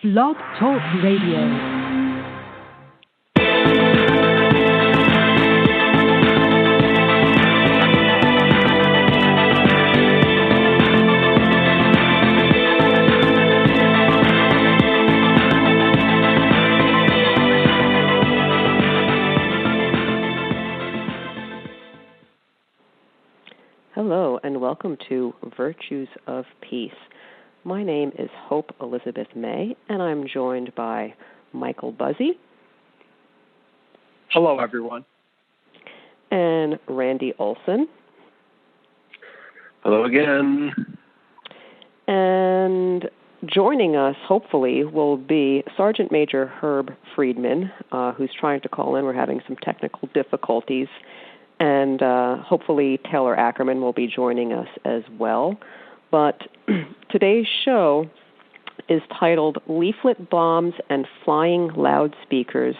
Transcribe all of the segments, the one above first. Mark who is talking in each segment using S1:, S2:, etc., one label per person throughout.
S1: Blog Talk Radio.
S2: Hello, and welcome to Virtues of Peace. My name is Hope Elizabeth May, and I'm joined by Michael Buzzy.
S3: Hello, everyone.
S2: And Randy Olson.
S4: Hello again.
S2: And joining us, hopefully, will be Sergeant Major Herb Friedman, who's trying to call in. We're having some technical difficulties. And hopefully Taylor Ackerman will be joining us as well. But today's show is titled Leaflet Bombs and Flying Loudspeakers,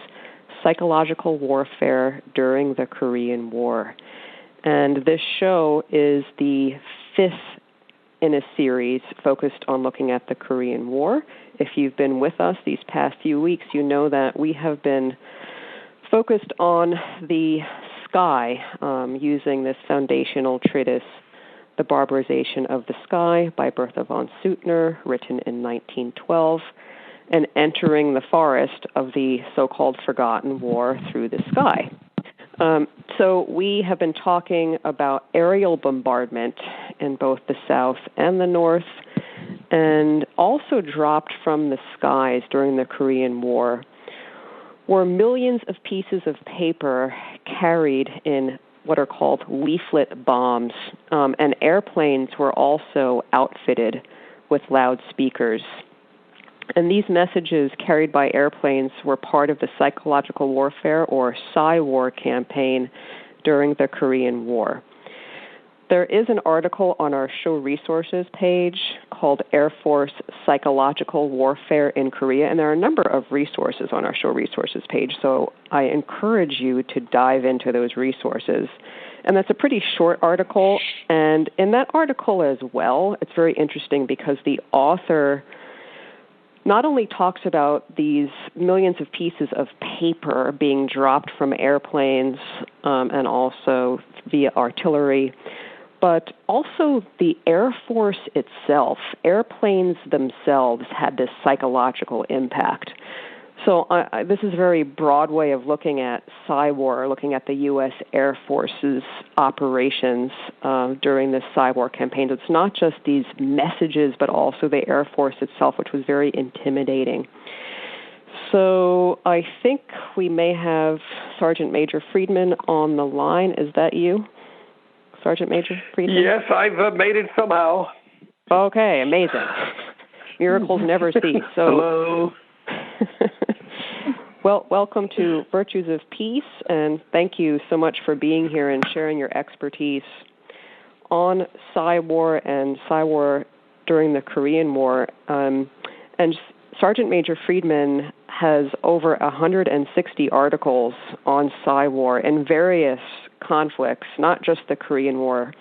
S2: Psychological Warfare During the Korean War. And this show is the fifth in a series focused on looking at the Korean War. If you've been with us these past few weeks, you know that we have been focused on the sky, using this foundational treatise, The Barbarization of the Sky by Bertha von Suttner, written in 1912, and entering the forest of the so-called forgotten war through the sky. So we have been talking about aerial bombardment in both the south and the north, and also dropped from the skies during the Korean War were millions of pieces of paper carried in what are called leaflet bombs, and airplanes were also outfitted with loudspeakers. And these messages carried by airplanes were part of the psychological warfare, or PsyWar, campaign during the Korean War. There is an article on our show resources page called Airforce Psychological Warfare in Korea, and there are a number of resources on our show resources page, so I encourage you to dive into those resources. And that's a pretty short article, and in that article as well, it's very interesting because the author not only talks about these millions of pieces of paper being dropped from airplanes and also via artillery, but also the Air Force itself. Airplanes themselves had this psychological impact. So this is a very broad way of looking at PsyWar, looking at the U.S. Air Force's operations during this PsyWar campaign. It's not just these messages, but also the Air Force itself, which was very intimidating. So I think we may have Sergeant Major Friedman on the line. Is that you? Sergeant Major Friedman?
S3: Yes, I've made it somehow.
S2: Okay, amazing. Miracles never cease. So,
S4: hello.
S2: Well, welcome to Virtues of Peace, and thank you so much for being here and sharing your expertise on PsyWar and PsyWar during the Korean War. And Sergeant Major Friedman has over 160 articles on PsyWar in various conflicts, not just the Korean War.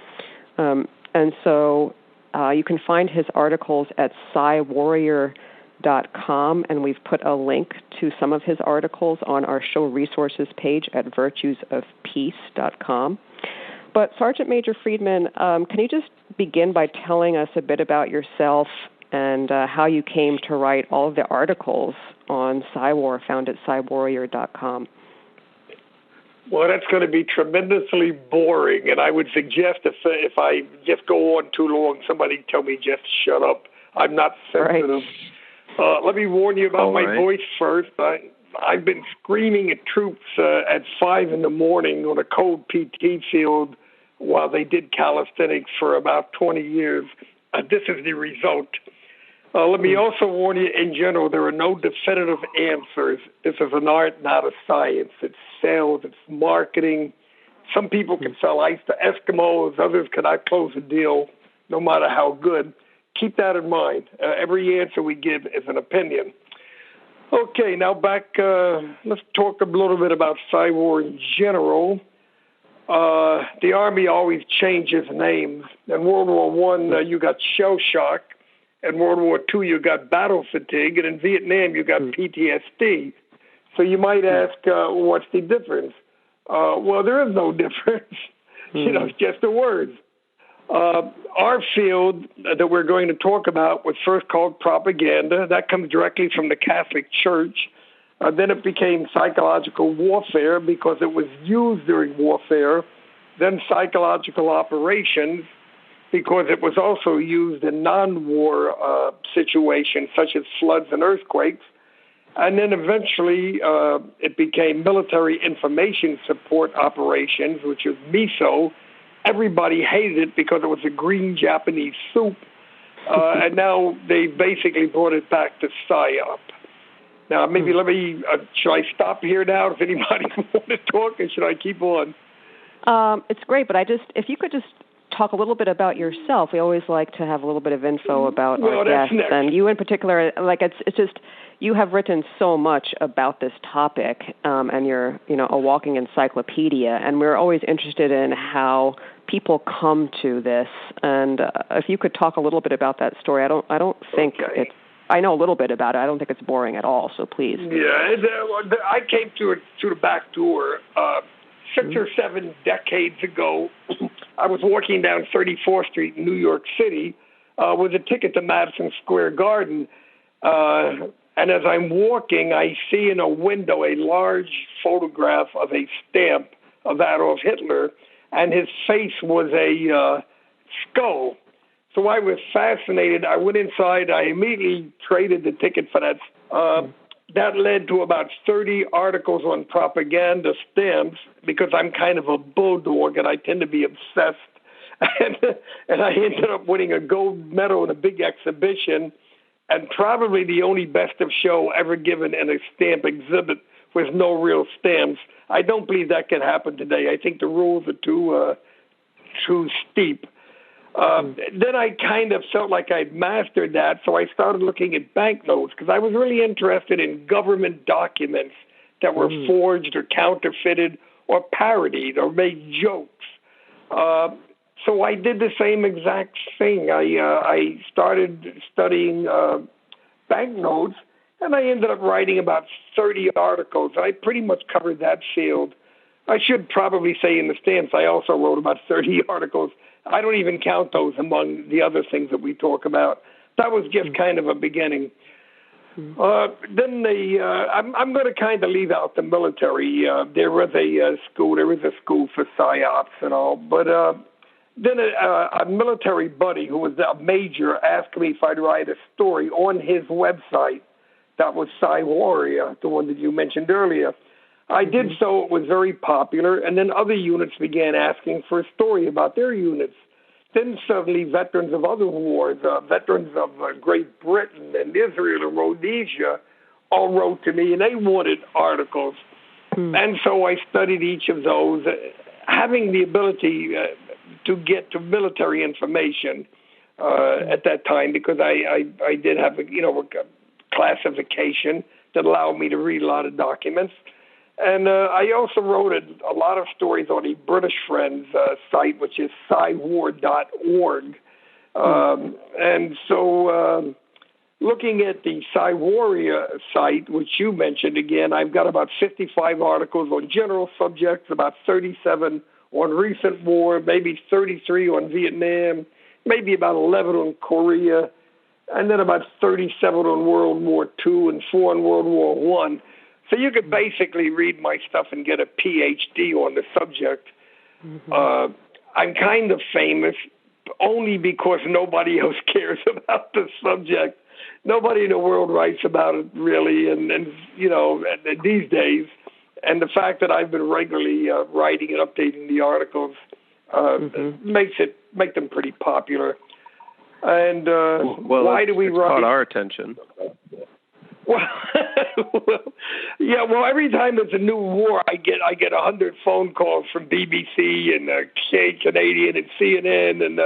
S2: And so you can find his articles at PsyWarrior.com, and we've put a link to some of his articles on our show resources page at virtuesofpeace.com. But Sergeant Major Friedman, can you just begin by telling us a bit about yourself and how you came to write all of the articles on PsyWar found at PsyWarrior.com?
S3: Well, that's going to be tremendously boring, and I would suggest if I just go on too long, somebody tell me just shut up. I'm not sensitive. Right. Let me warn you about my voice first. I've been screaming at troops at 5 in the morning on a cold PT field while they did calisthenics for about 20 years. This is the result. Let me also warn you, in general, there are no definitive answers. This is an art, not a science. It's sales, it's marketing. Some people can sell ice to Eskimos. Others cannot close a deal, no matter how good. Keep that in mind. Every answer we give is an opinion. Okay, now back, let's talk a little bit about PsyWar in general. The Army always changes names. In World War I, you got shell shock. In World War II, you got battle fatigue, and in Vietnam, you got PTSD. So you might ask, what's the difference? Well, there is no difference. It's just the words. Our field that we're going to talk about was first called propaganda. That comes directly from the Catholic Church. Then it became psychological warfare because it was used during warfare. Then psychological operations because it was also used in non-war situations such as floods and earthquakes. And then eventually it became military information support operations, which is MISO. Everybody hated it because it was a green Japanese soup. And now they basically brought it back to PSYOP. Now, maybe should I stop here now if anybody wants to talk, or should I keep on?
S2: It's great, but if you could just talk a little bit about yourself. We always like to have a little bit of info about our guests.
S3: Next.
S2: And you in particular, it's just, you have written so much about this topic, and you're, a walking encyclopedia, and we're always interested in how people come to this. And if you could talk a little bit about that story, I don't think it's, I know a little bit about it. I don't think it's boring at all, so please.
S3: Yeah, I came to it through the back door 6 or 7 decades ago. I was walking down 34th Street in New York City with a ticket to Madison Square Garden. And as I'm walking, I see in a window a large photograph of a stamp of Adolf Hitler, and his face was a skull. So I was fascinated. I went inside. I immediately traded the ticket for that. That led to about 30 articles on propaganda stamps because I'm kind of a bulldog and I tend to be obsessed. And I ended up winning a gold medal in a big exhibition, and probably the only best of show ever given in a stamp exhibit with no real stamps. I don't believe that can happen today. I think the rules are too steep. Then I kind of felt like I'd mastered that, so I started looking at banknotes because I was really interested in government documents that were forged or counterfeited or parodied or made jokes. So I did the same exact thing. I started studying banknotes, and I ended up writing about 30 articles. I pretty much covered that field. I should probably say in the stamps I also wrote about 30 articles. I don't even count those among the other things that we talk about. That was just kind of a beginning. Then I'm going to kind of leave out the military. There was a school for PsyOps and all. But then a military buddy who was a major asked me if I'd write a story on his website. That was PsyWar, the one that you mentioned earlier. I did so. It was very popular, and then other units began asking for a story about their units. Then suddenly veterans of other wars, veterans of Great Britain and Israel and Rhodesia all wrote to me, and they wanted articles. And so I studied each of those, having the ability to get to military information at that time, because I did have a classification that allowed me to read a lot of documents. And I also wrote a lot of stories on a British Friends site, which is PsyWar.org. And so looking at the PsyWar site, which you mentioned again, I've got about 55 articles on general subjects, about 37 on recent war, maybe 33 on Vietnam, maybe about 11 on Korea, and then about 37 on World War II and 4 on World War I. So you could basically read my stuff and get a PhD on the subject. I'm kind of famous only because nobody else cares about the subject. Nobody in the world writes about it really, and these days. And the fact that I've been regularly writing and updating the articles make them pretty popular. And why do we write?
S4: Caught our attention.
S3: Well, every time there's a new war, I get 100 phone calls from BBC and Canadian and CNN, and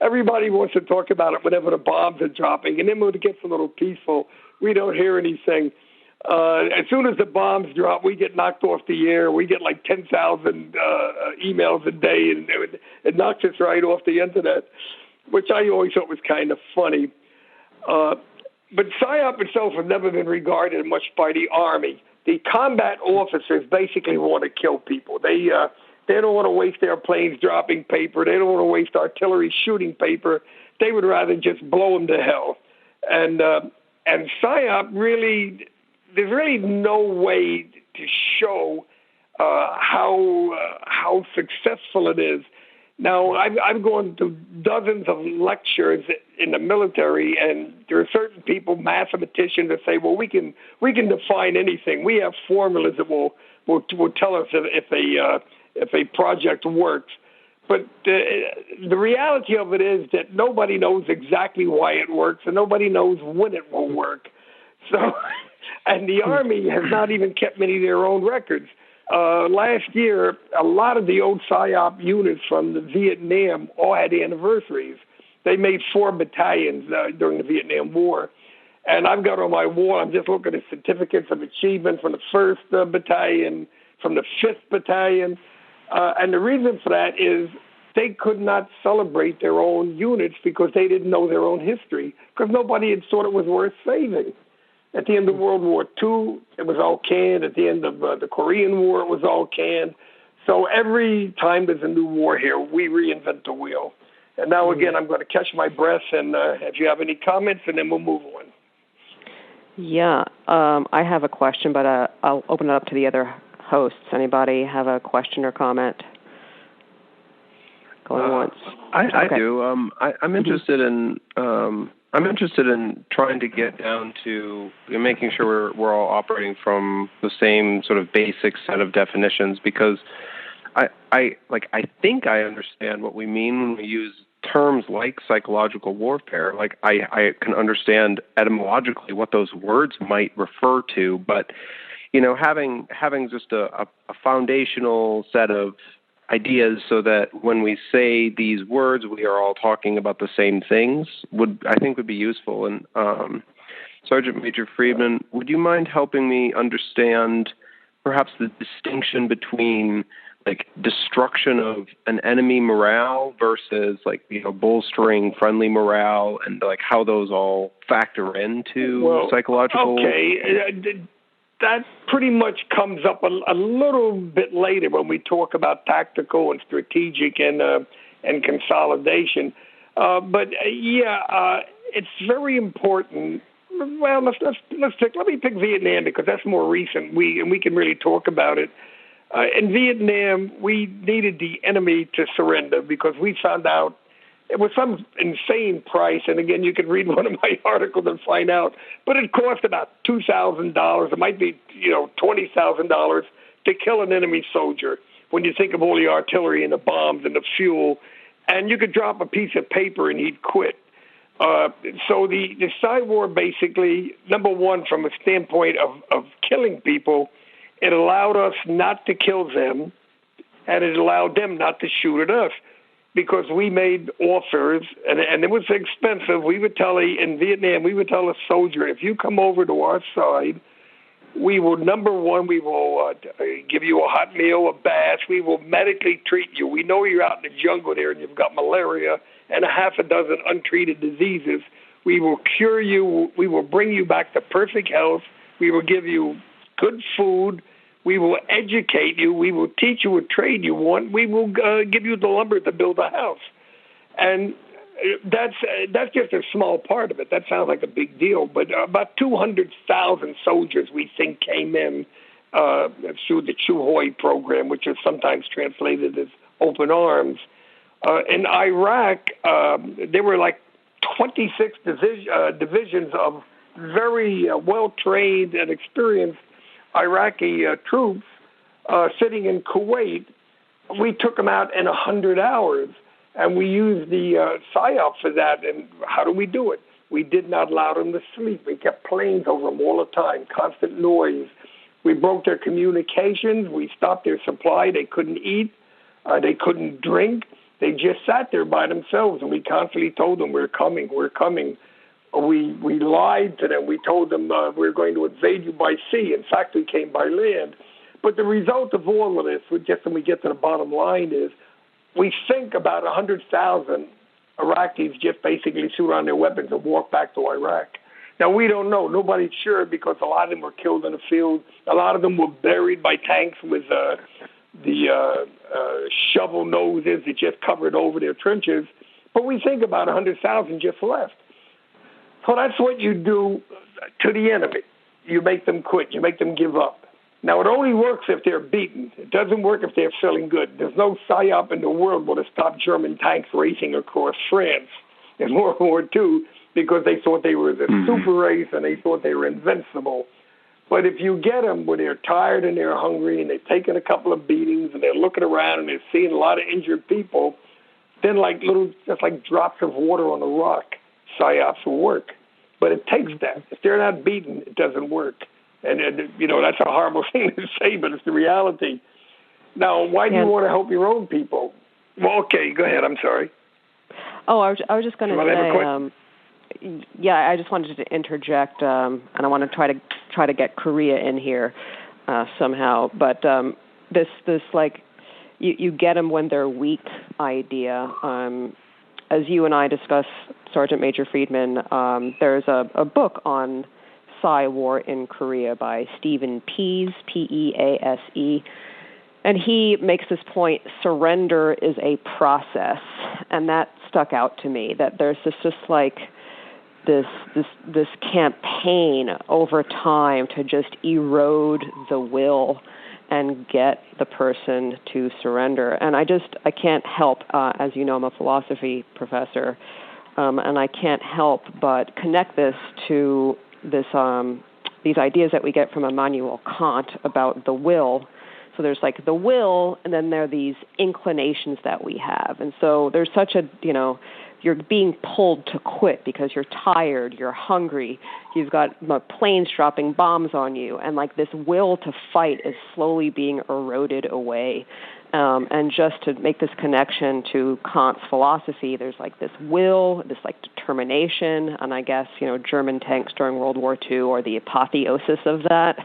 S3: everybody wants to talk about it whenever the bombs are dropping. And then when it gets a little peaceful, we don't hear anything. As soon as the bombs drop, we get knocked off the air. We get like 10,000 emails a day, and it knocks us right off the internet, which I always thought was kind of funny. But PSYOP itself has never been regarded much by the Army. The combat officers basically want to kill people. They don't want to waste their planes dropping paper. They don't want to waste artillery shooting paper. They would rather just blow them to hell. And PSYOP really, there's really no way to show how successful it is. Now, I've gone to dozens of lectures in the military, and there are certain people, mathematicians, that say, "Well, we can define anything. We have formulas that will tell us if a project works." But the reality of it is that nobody knows exactly why it works, and nobody knows when it will work. So, and the Army has not even kept many of their own records. Last year, a lot of the old PSYOP units from the Vietnam all had anniversaries. They made 4 battalions during the Vietnam War. And I've got on my wall, I'm just looking at certificates of achievement from the 1st Battalion, from the 5th Battalion. And the reason for that is they could not celebrate their own units because they didn't know their own history, because nobody had thought it was worth saving. At the end of World War II, it was all canned. At the end of the Korean War, it was all canned. So every time there's a new war here, we reinvent the wheel. And now, again, I'm going to catch my breath, and if you have any comments, and then we'll move on.
S2: Yeah, I have a question, but I'll open it up to the other hosts. Anybody have a question or comment? Going once.
S4: I do. I'm interested in... I'm interested in trying to get down to making sure we're all operating from the same sort of basic set of definitions, because I think I understand what we mean when we use terms like psychological warfare. Like I can understand etymologically what those words might refer to, but having just a foundational set of ideas so that when we say these words, we are all talking about the same things would be useful. And Sergeant Major Friedman, would you mind helping me understand perhaps the distinction between like destruction of an enemy morale versus bolstering friendly morale, and like how those all factor into psychological?
S3: Okay. That pretty much comes up a little bit later when we talk about tactical and strategic and consolidation. It's very important. Well, let me pick Vietnam because that's more recent. We can really talk about it. In Vietnam, we needed the enemy to surrender because we found out it was some insane price, and again, you can read one of my articles and find out. But it cost about $2,000. It might be, $20,000 to kill an enemy soldier. When you think of all the artillery and the bombs and the fuel, and you could drop a piece of paper and he'd quit. So the PsyWar basically, number one, from a standpoint of killing people, it allowed us not to kill them, and it allowed them not to shoot at us. Because we made offers, and it was expensive. In Vietnam, we would tell a soldier, if you come over to our side, we will, number one, we will give you a hot meal, a bath. We will medically treat you. We know you're out in the jungle there and you've got malaria and a half a dozen untreated diseases. We will cure you. We will bring you back to perfect health. We will give you good food. We will educate you. We will teach you a trade you want. We will give you the lumber to build a house. And that's just a small part of it. That sounds like a big deal. But about 200,000 soldiers, we think, came in through the Chu Hoi program, which is sometimes translated as open arms. In Iraq, there were like 26 divisions of very well-trained and experienced Iraqi troops sitting in Kuwait. We took them out in 100 hours, and we used the PSYOP for that. And how do we do it? We did not allow them to sleep. We kept planes over them all the time, constant noise. We broke their communications. We stopped their supply. They couldn't eat. They couldn't drink. They just sat there by themselves, and we constantly told them, we're coming, we're coming. We lied to them. We told them we're going to invade you by sea. In fact, we came by land. But the result of all of this, just when we get to the bottom line, is we think about 100,000 Iraqis just basically threw down their weapons and walked back to Iraq. Now, we don't know. Nobody's sure because a lot of them were killed in the field. A lot of them were buried by tanks with the shovel noses that just covered over their trenches. But we think about 100,000 just left. So that's what you do to the enemy. You make them quit. You make them give up. Now, it only works if they're beaten. It doesn't work if they're feeling good. There's no PSYOP in the world that stopped German tanks racing across France in World War II because they thought they were the super race and they thought they were invincible. But if you get them when they're tired and they're hungry and they've taken a couple of beatings and they're looking around and they're seeing a lot of injured people, then just like drops of water on a rock, PSYOPs will work. But it takes that. If they're not beaten, it doesn't work. And that's a horrible thing to say, but it's the reality. Now, why do you want to help your own people? Well, okay, go ahead. I'm sorry.
S2: Oh, I was just going to say, I just wanted to interject, and I want to try to get Korea in here somehow. But this like you get them when they're weak idea. As you and I discussed, Sergeant Major Friedman, there's a book on PsyWar in Korea by Stephen Pease, Pease, and he makes this point: surrender is a process, and that stuck out to me. That there's just like this campaign over time to just erode the will and get the person to surrender. And I can't help, as you know, I'm a philosophy professor, and I can't help but connect this to these ideas that we get from Immanuel Kant about the will. So there's like the will, and then there are these inclinations that we have. And so there's such a, you're being pulled to quit because you're tired, you're hungry, you've got planes dropping bombs on you, and like this will to fight is slowly being eroded away. And just to make this connection to Kant's philosophy, there's like this will, this like determination, and I guess, German tanks during World War II are the apotheosis of that.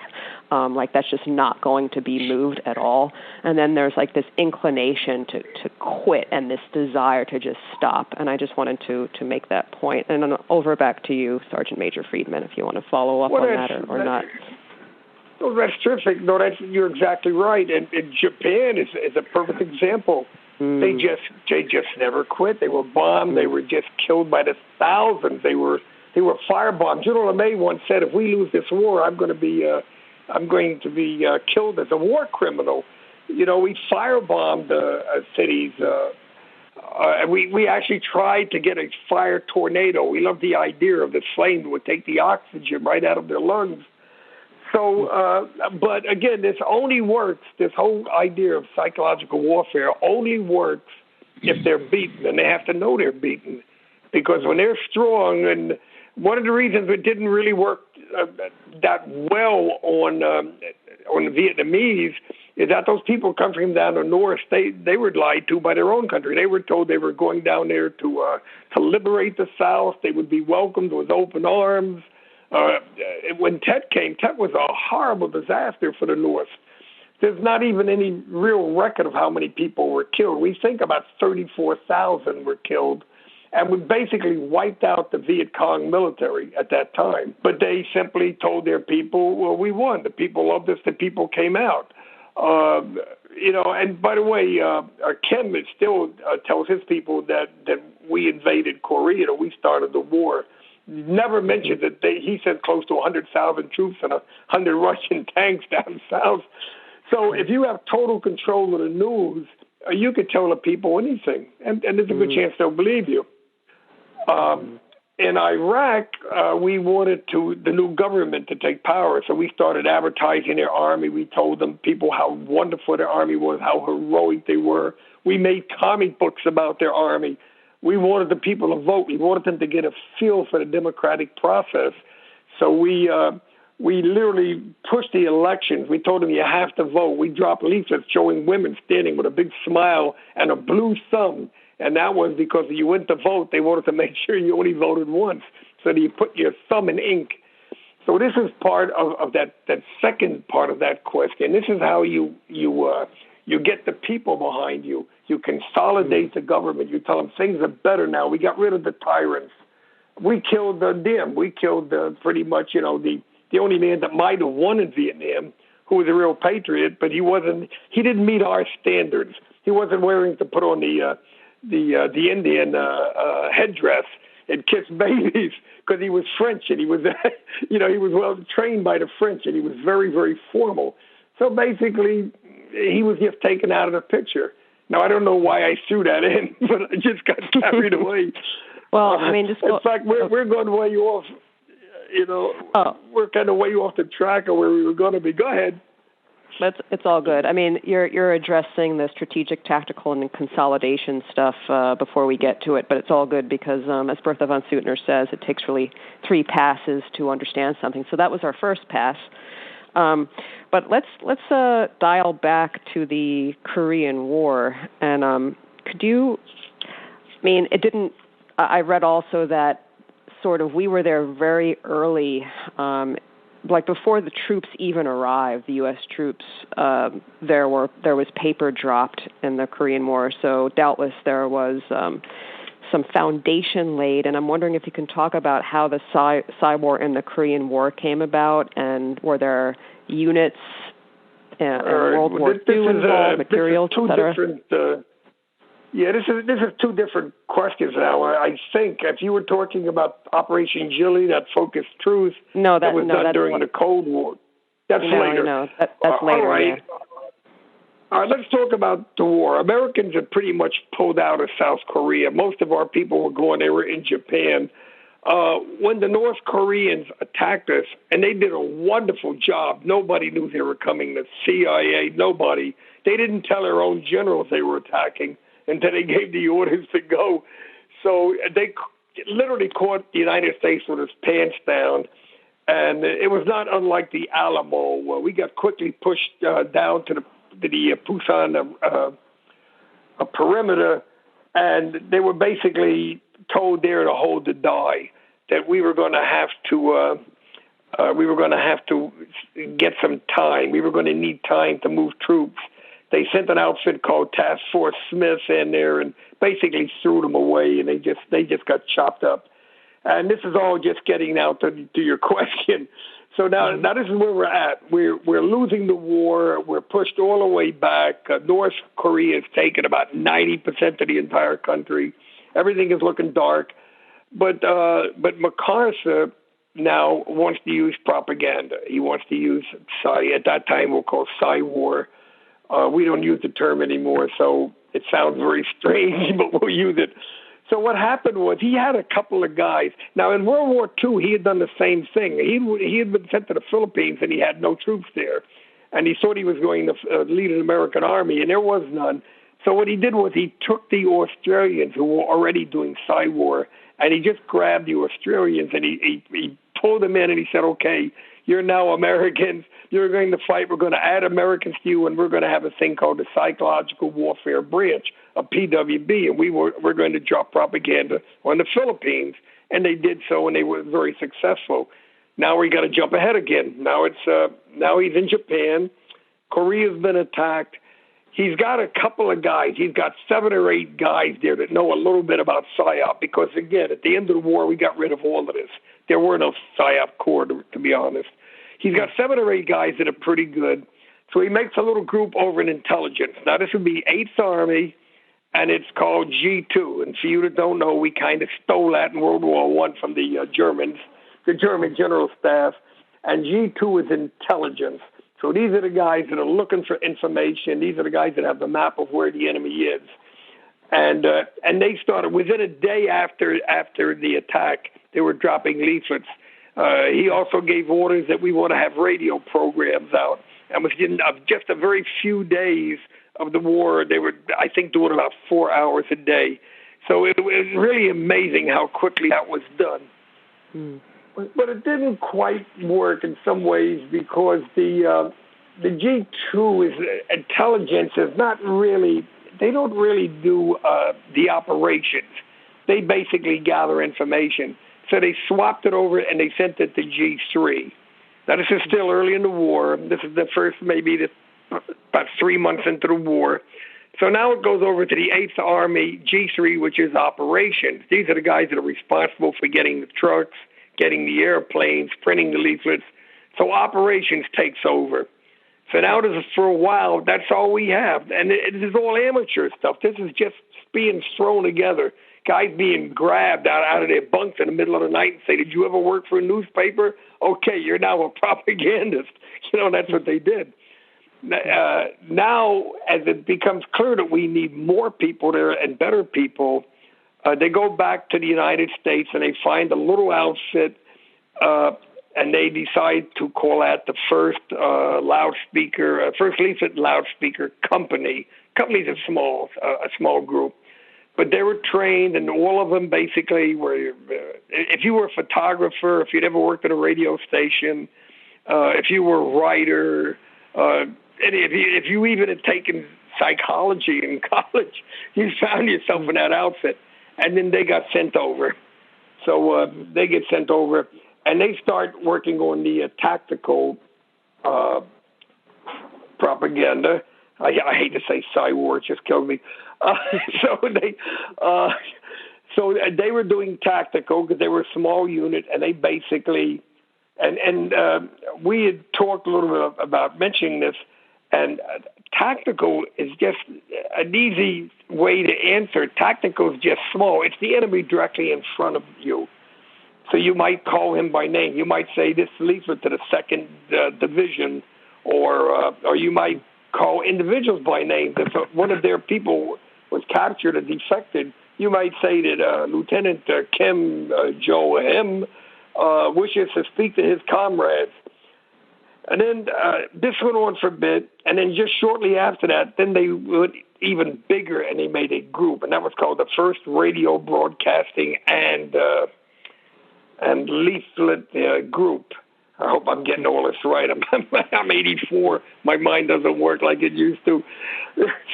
S2: Like that's just not going to be moved at all. And then there's like this inclination to quit and this desire to just stop. And I just wanted to make that point. And then over back to you, Sergeant Major Friedman, if you want to follow up on that or not.
S3: Well, that's terrific. No, you're exactly right. And Japan is a perfect example. They just never quit. They were bombed. They were just killed by the thousands. They were firebombed. General LeMay once said, "If we lose this war, I'm going to be killed as a war criminal." We firebombed cities. We actually tried to get a fire tornado. We loved the idea of the flame that would take the oxygen right out of their lungs. So, but again, this only works, this whole idea of psychological warfare only works if they're beaten, and they have to know they're beaten. Because when they're strong, and one of the reasons it didn't really work that well on the Vietnamese is that those people come from down the north, they were lied to by their own country. They were told they were going down there to liberate the South. They would be welcomed with open arms. When Tet came, Tet was a horrible disaster for the North. There's not even any real record of how many people were killed. We think about 34,000 were killed, and we basically wiped out the Viet Cong military at that time. But they simply told their people, well, we won. The people loved us. The people came out. And by the way, Ken still tells his people that we invaded Korea, that we started the war. Never mentioned that he sent close to 100,000 troops and 100 Russian tanks down south. So if you have total control of the news, you could tell the people anything, and there's a good chance they'll believe you. In Iraq, we wanted the new government to take power, so we started advertising their army. We told them people how wonderful their army was, how heroic they were. We made comic books about their army. We wanted the people to vote. We wanted them to get a feel for the democratic process. So we literally pushed the elections. We told them you have to vote. We dropped leaflets showing women standing with a big smile and a blue thumb. And that was because you went to vote. They wanted to make sure you only voted once. So you put your thumb in ink. So this is part of that second part of that question. This is how you You get the people behind you. You consolidate the government. You tell them things are better now. We got rid of the tyrants. We killed them. We killed pretty much, the only man that might have won in Vietnam, who was a real patriot, but he didn't meet our standards. He wasn't willing to put on the Indian headdress and kiss babies because he was French and he was, he was well trained by the French and he was very, very formal. So basically, he was just taken out of the picture. Now, I don't know why I threw that in, but I just got carried away.
S2: Well, I mean,
S3: in fact, we're going way off. We're kind of way off the track of where we were going to be. Go ahead.
S2: It's all good. I mean, you're addressing the strategic, tactical, and consolidation stuff before we get to it, but it's all good because, as Bertha von Suttner says, it takes really 3 passes to understand something. So that was our first pass. But let's dial back to the Korean War, and could you? I mean, it didn't. I read also that sort of we were there very early. Like before the troops even arrived, the U.S. troops, there was paper dropped in the Korean War. So doubtless there was some foundation laid. And I'm wondering if you can talk about how the PsyWar in the Korean War came about, and were there units in World War II involved, materials, etc.
S3: This is 2 different questions now. I think if you were talking about Operation Gilly, that focused truth, that was done during the Cold War. That's later.
S2: No, that's later.
S3: All right.
S2: Yeah.
S3: All right, let's talk about the war. Americans had pretty much pulled out of South Korea. Most of our people were going. They were in Japan. When the North Koreans attacked us, and they did a wonderful job, nobody knew they were coming. The CIA, nobody. They didn't tell their own generals they were attacking until they gave the orders to go. So they literally caught the United States with its pants down, and it was not unlike the Alamo, where we got quickly pushed down to the Pusan perimeter, and they were basically told there to hold the die, that we were going to have to get some time. We were going to need time to move troops. They sent an outfit called Task Force Smith in there and basically threw them away, and they just got chopped up. And this is all just getting now to your question. So now this is where we're at. We're losing the war. We're pushed all the way back. North Korea has taken about 90% of the entire country. Everything is looking dark. But MacArthur now wants to use propaganda. He wants to use at that time we'll call PsyWar. We don't use the term anymore, so it sounds very strange, but we'll use it. So what happened was he had a couple of guys. Now, in World War II, he had done the same thing. He had been sent to the Philippines, and he had no troops there. And he thought he was going to lead an American army, and there was none. So what he did was he took the Australians who were already doing PsyWar, and he just grabbed the Australians, and he pulled them in, and he said, okay, you're now Americans. You're going to fight. We're going to add Americans to you, and we're going to have a thing called the Psychological Warfare Branch, a PWB, and we're going to drop propaganda on the Philippines. And they did so, and they were very successful. Now we got to jump ahead again. Now he's in Japan. Korea's been attacked. He's got a couple of guys. He's got 7 or 8 guys there that know a little bit about PSYOP because, again, at the end of the war, we got rid of all of this. There were no PSYOP corps, to be honest. He's got 7 or 8 guys that are pretty good. So he makes a little group over in intelligence. Now, this would be 8th Army, and it's called G2. And for you that don't know, we kind of stole that in World War I from the Germans, the German General Staff. And G2 is intelligence. So these are the guys that are looking for information. These are the guys that have the map of where the enemy is. And they started within a day after the attack. They were dropping leaflets. He also gave orders that we want to have radio programs out. And within just a very few days of the war, they were, I think, doing about 4 hours a day. So it was really amazing how quickly that was done. But it didn't quite work in some ways because the G2 is intelligence is not really. They don't really do the operations. They basically gather information. So they swapped it over and they sent it to G3. Now, this is still early in the war. This is the first, maybe the about 3 months into the war. So now it goes over to the 8th Army, G3, which is operations. These are the guys that are responsible for getting the trucks, getting the airplanes, printing the leaflets. So operations takes over. So now for a while, that's all we have. And this is all amateur stuff. This is just being thrown together. Guys being grabbed out of their bunks in the middle of the night and say, did you ever work for a newspaper? Okay, you're now a propagandist. That's what they did. Now, as it becomes clear that we need more people there and better people, they go back to the United States and they find a little outfit, and they decide to call that the first first leaflet loudspeaker company. Company's a small group, but they were trained, and all of them basically were. If you were a photographer, if you'd ever worked at a radio station, if you were a writer, and if you even had taken psychology in college, you found yourself in that outfit, and then they got sent over. So they get sent over. And they start working on the tactical propaganda. I hate to say PsyWar, it just killed me. So they were doing tactical because they were a small unit, and they basically, and we had talked a little bit about mentioning this, and tactical is just an easy way to answer. Tactical is just small. It's the enemy directly in front of you. So you might call him by name. You might say this leaflet to the 2nd Division, or you might call individuals by name. If one of their people was captured or defected, you might say that Lieutenant Kim Jo-Him wishes to speak to his comrades. And then this went on for a bit, and then just shortly after that, then they went even bigger, and they made a group, and that was called the First Radio Broadcasting and Leaflet Group. I hope I'm getting all this right. I'm 84. My mind doesn't work like it used to.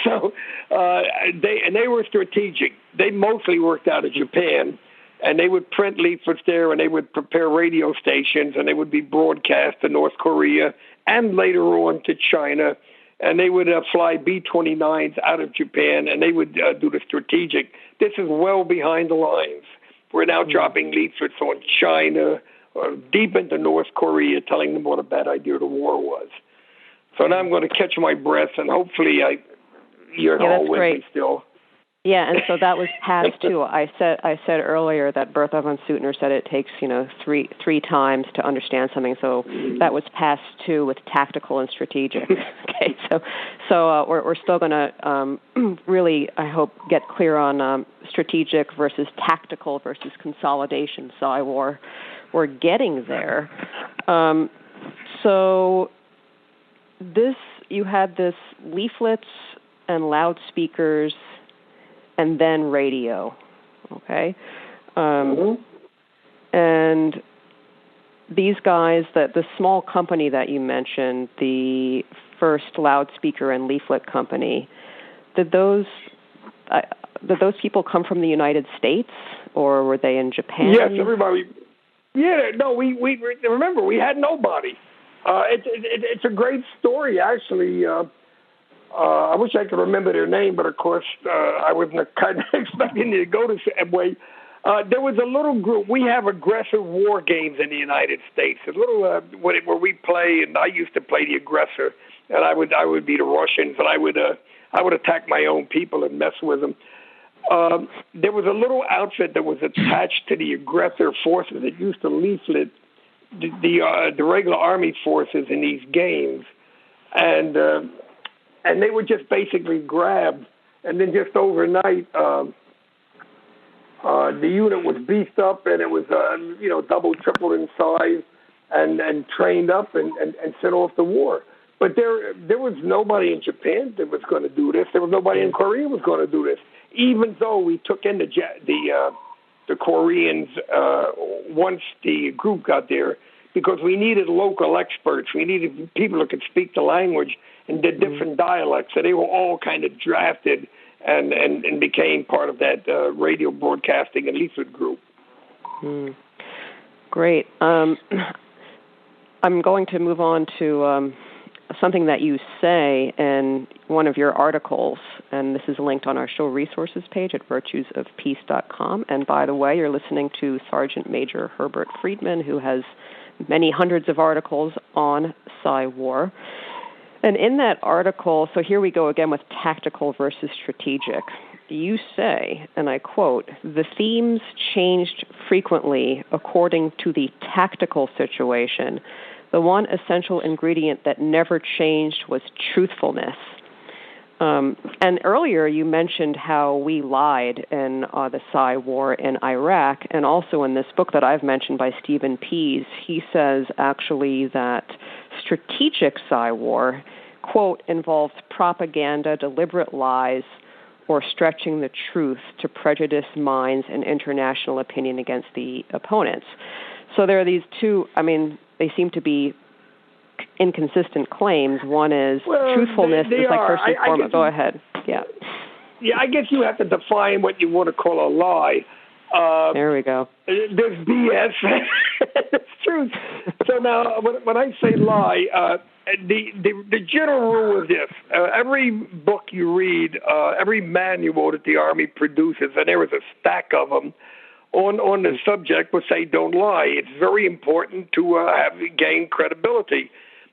S3: So they were strategic. They mostly worked out of Japan, and they would print leaflets there, and they would prepare radio stations, and they would be broadcast to North Korea and later on to China. And they would fly B-29s out of Japan, and they would do the strategic. This is well behind the lines. We're now dropping leaflets on China, deep into North Korea, telling them what a bad idea the war was. So now I'm going to catch my breath, and hopefully you're all with me still.
S2: Yeah, and so that was passed too. I said earlier that Bertha von Suttner said it takes three times to understand something. So that was passed too with tactical and strategic. Okay, so we're still going to really, I hope, get clear on strategic versus tactical versus consolidation. PsyWar, we're getting there. So you had this leaflets and loudspeakers, and then radio, okay? And these guys, the small company that you mentioned, the First Loudspeaker and Leaflet Company, did those people come from the United States, or were they in Japan?
S3: Yes, everybody. Yeah, no, we remember, we had nobody. It's a great story, actually. I wish I could remember their name, but of course I wasn't kind of expecting to go to Subway. There was a little group. We have aggressive war games in the United States. A little where we play, and I used to play the aggressor, and I would be the Russians, and I would attack my own people and mess with them. There was a little outfit that was attached to the aggressor forces that used to leaflet the regular army forces in these games, and they were just basically grabbed, and then just overnight, the unit was beefed up, and it was double, triple in size, and trained up and sent off to war. But there was nobody in Japan that was going to do this. There was nobody in Korea was going to do this. Even though we took in the Koreans once the group got there, because we needed local experts. We needed people who could speak the language and did different dialects. So they were all kind of drafted and became part of that radio broadcasting and leaflet group.
S2: Great. I'm going to move on to something that you say in one of your articles, and this is linked on our show resources page at virtuesofpeace.com. And by the way, you're listening to Sergeant Major Herbert Friedman, who has many hundreds of articles on PsyWar. And in that article, so here we go again with tactical versus strategic. You say, and I quote, "The themes changed frequently according to the tactical situation. The one essential ingredient that never changed was truthfulness." And earlier you mentioned how we lied in the PsyWar in Iraq, and also in this book that I've mentioned by Stephen Pease, he says actually that strategic PsyWar, quote, involves propaganda, deliberate lies, or stretching the truth to prejudice minds and international opinion against the opponents. So there are these two, I mean, they seem to be inconsistent claims. One is truthfulness is like first and foremost. Go ahead. Yeah.
S3: Yeah, I guess you have to define what you want to call a lie.
S2: There we go.
S3: There's BS. It's truth. So now, when I say lie, the general rule is this. Every book you read, every manual that the Army produces, and there is a stack of them, on the subject will say don't lie. It's very important to gain credibility.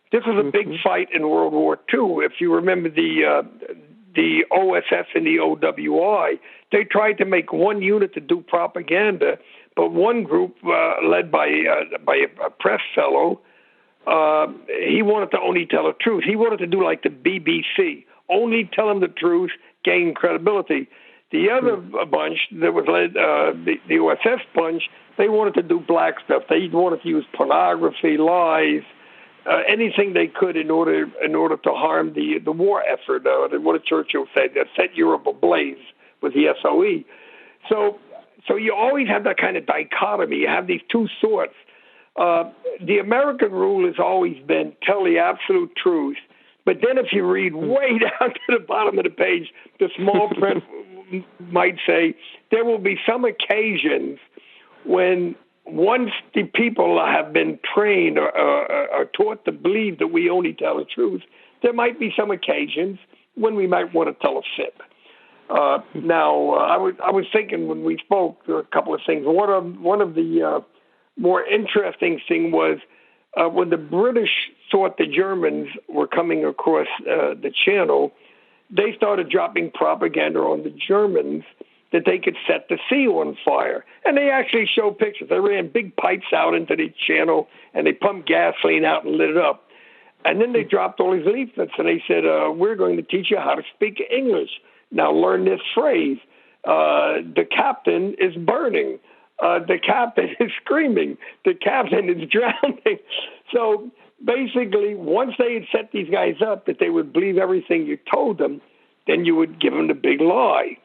S3: This was a big fight in World War II. If you remember the OSS and the OWI, they tried to make one unit to do propaganda, but one group led by a press fellow, he wanted to only tell the truth. He wanted to do like the BBC, only tell them the truth, gain credibility. The other bunch that was led, the OSS bunch, they wanted to do black stuff. They wanted to use pornography, lies, anything they could in order to harm the war effort. What did Churchill say? That set Europe ablaze with the SOE. So you always have that kind of dichotomy. You have these two sorts. The American rule has always been tell the absolute truth. But then if you read way down to the bottom of the page, the small print might say there will be some occasions when once the people have been trained or taught to believe that we only tell the truth, there might be some occasions when we might want to tell a fib. Now, I was thinking when we spoke a couple of things. One of the more interesting thing was when the British thought the Germans were coming across the channel, they started dropping propaganda on the Germans that they could set the sea on fire. And they actually show pictures. They ran big pipes out into the channel, and they pumped gasoline out and lit it up. And then they dropped all these leaflets, and they said, we're going to teach you how to speak English. Now learn this phrase. The captain is burning. The captain is screaming. The captain is drowning. So basically, once they had set these guys up that they would believe everything you told them, then you would give them the big lie.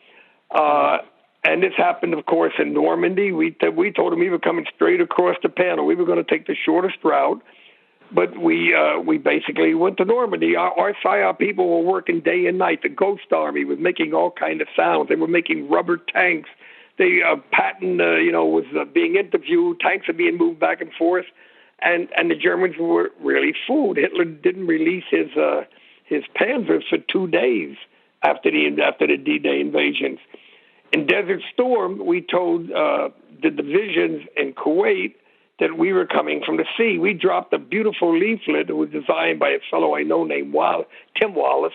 S3: And this happened, of course, in Normandy. We told them we were coming straight across the panel. We were going to take the shortest route, but we basically went to Normandy. Our PsyOp people were working day and night. The Ghost Army was making all kind of sounds. They were making rubber tanks. Patton, was being interviewed. Tanks are being moved back and forth. And the Germans were really fooled. Hitler didn't release his panzers for 2 days after the D-Day invasions. In Desert Storm, we told the divisions in Kuwait that we were coming from the sea. We dropped a beautiful leaflet that was designed by a fellow I know named Tim Wallace.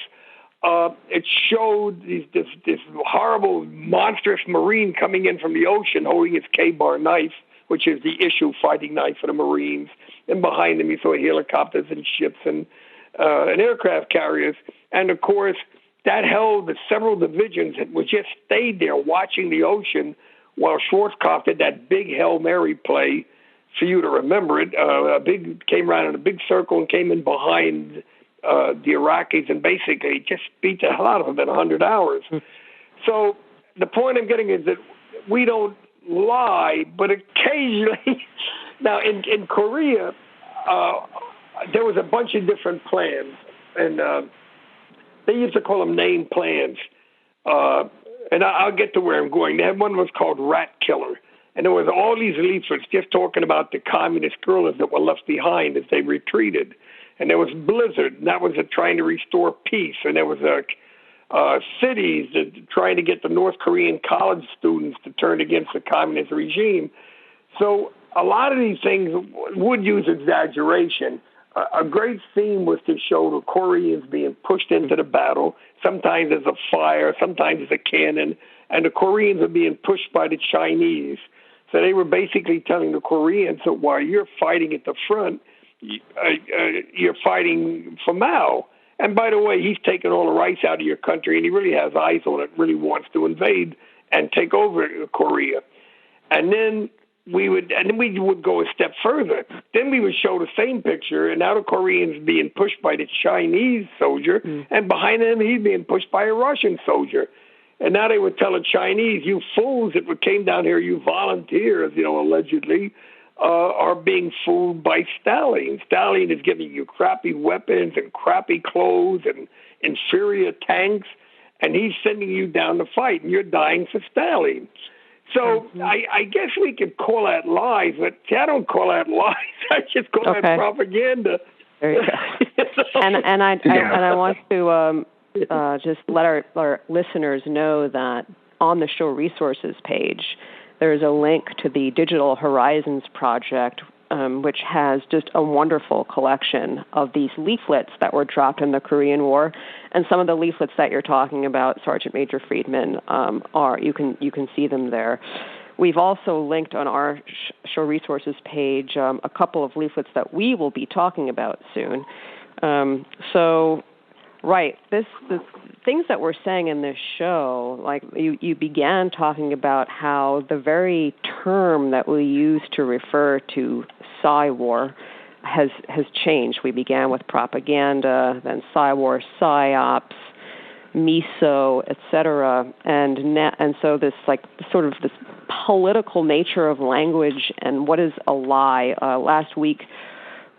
S3: It showed this horrible, monstrous Marine coming in from the ocean holding his K-bar knife, which is the issue fighting knife for the Marines. And behind him, you saw helicopters and ships and aircraft carriers. And, of course, that held several divisions that would just stayed there watching the ocean while Schwarzkopf did that big Hail Mary play, for you to remember it. Came around in a big circle and came in behind the Iraqis and basically just beat the hell out of them in 100 hours. So the point I'm getting is that we don't lie, but occasionally, now in Korea, there was a bunch of different plans, and they used to call them name plans. And I'll get to where I'm going. They had one that was called Rat Killer, and there was all these leaflets just talking about the communist guerrillas that were left behind as they retreated. and there was blizzard, and that was trying to restore peace, and there was cities that trying to get the North Korean college students to turn against the communist regime. So a lot of these things would use exaggeration. A great theme was to show the Koreans being pushed into the battle. Sometimes there's a fire, sometimes there's a cannon, and the Koreans are being pushed by the Chinese. So they were basically telling the Koreans that while you're fighting at the front, you're fighting for Mao. And by the way, he's taken all the rights out of your country, and he really has eyes on it, really wants to invade and take over Korea. And then we would go a step further. Then we would show the same picture, and now the Koreans being pushed by the Chinese soldier, and behind them he's being pushed by a Russian soldier. And now they would tell the Chinese, you fools that came down here, you volunteers, allegedly, are being fooled by Stalin. Stalin is giving you crappy weapons and crappy clothes and inferior tanks, and he's sending you down to fight, and you're dying for Stalin. So I guess we could call that lies, but I don't call that lies. I just call that propaganda.
S2: There you go. And I want to just let our listeners know that on the show resources page, there's a link to the Digital Horizons project, which has just a wonderful collection of these leaflets that were dropped in the Korean War. And some of the leaflets that you're talking about, Sergeant Major Friedman, you can see them there. We've also linked on our show resources page a couple of leaflets that we will be talking about soon. Right. The things that we're saying in this show, like you began talking about how the very term that we use to refer to PsyWar has changed. We began with propaganda, then PsyWar, PsyOps, MISO, etc. And so this sort of this political nature of language and what is a lie. Last week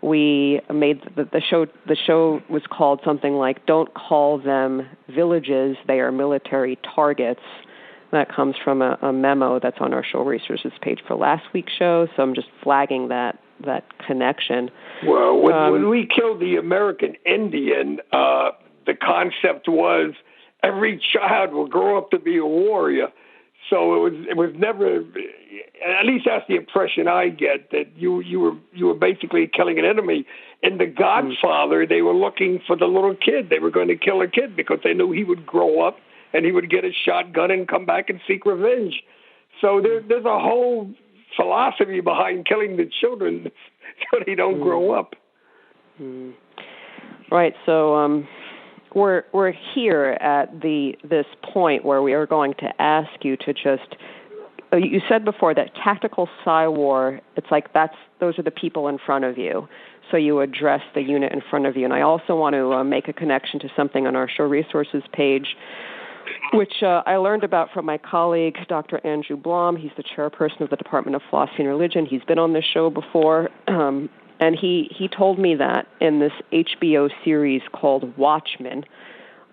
S2: we made the show. The show was called something like "Don't call them villages; they are military targets." That comes from a memo that's on our show resources page for last week's show. So I'm just flagging that connection.
S3: Well, when we killed the American Indian, the concept was every child will grow up to be a warrior. So it was never, at least that's the impression I get, that you were basically killing an enemy. In The Godfather, they were looking for the little kid. They were going to kill a kid because they knew he would grow up and he would get a shotgun and come back and seek revenge. So there's a whole philosophy behind killing the children so they don't grow up.
S2: Right. So we're here at this point where we are going to ask you to just. You said before that tactical PsyWar, it's like those are the people in front of you. So you address the unit in front of you. And I also want to make a connection to something on our show resources page, which I learned about from my colleague, Dr. Andrew Blom. He's the chairperson of the Department of Philosophy and Religion. He's been on this show before. And he told me that in this HBO series called Watchmen,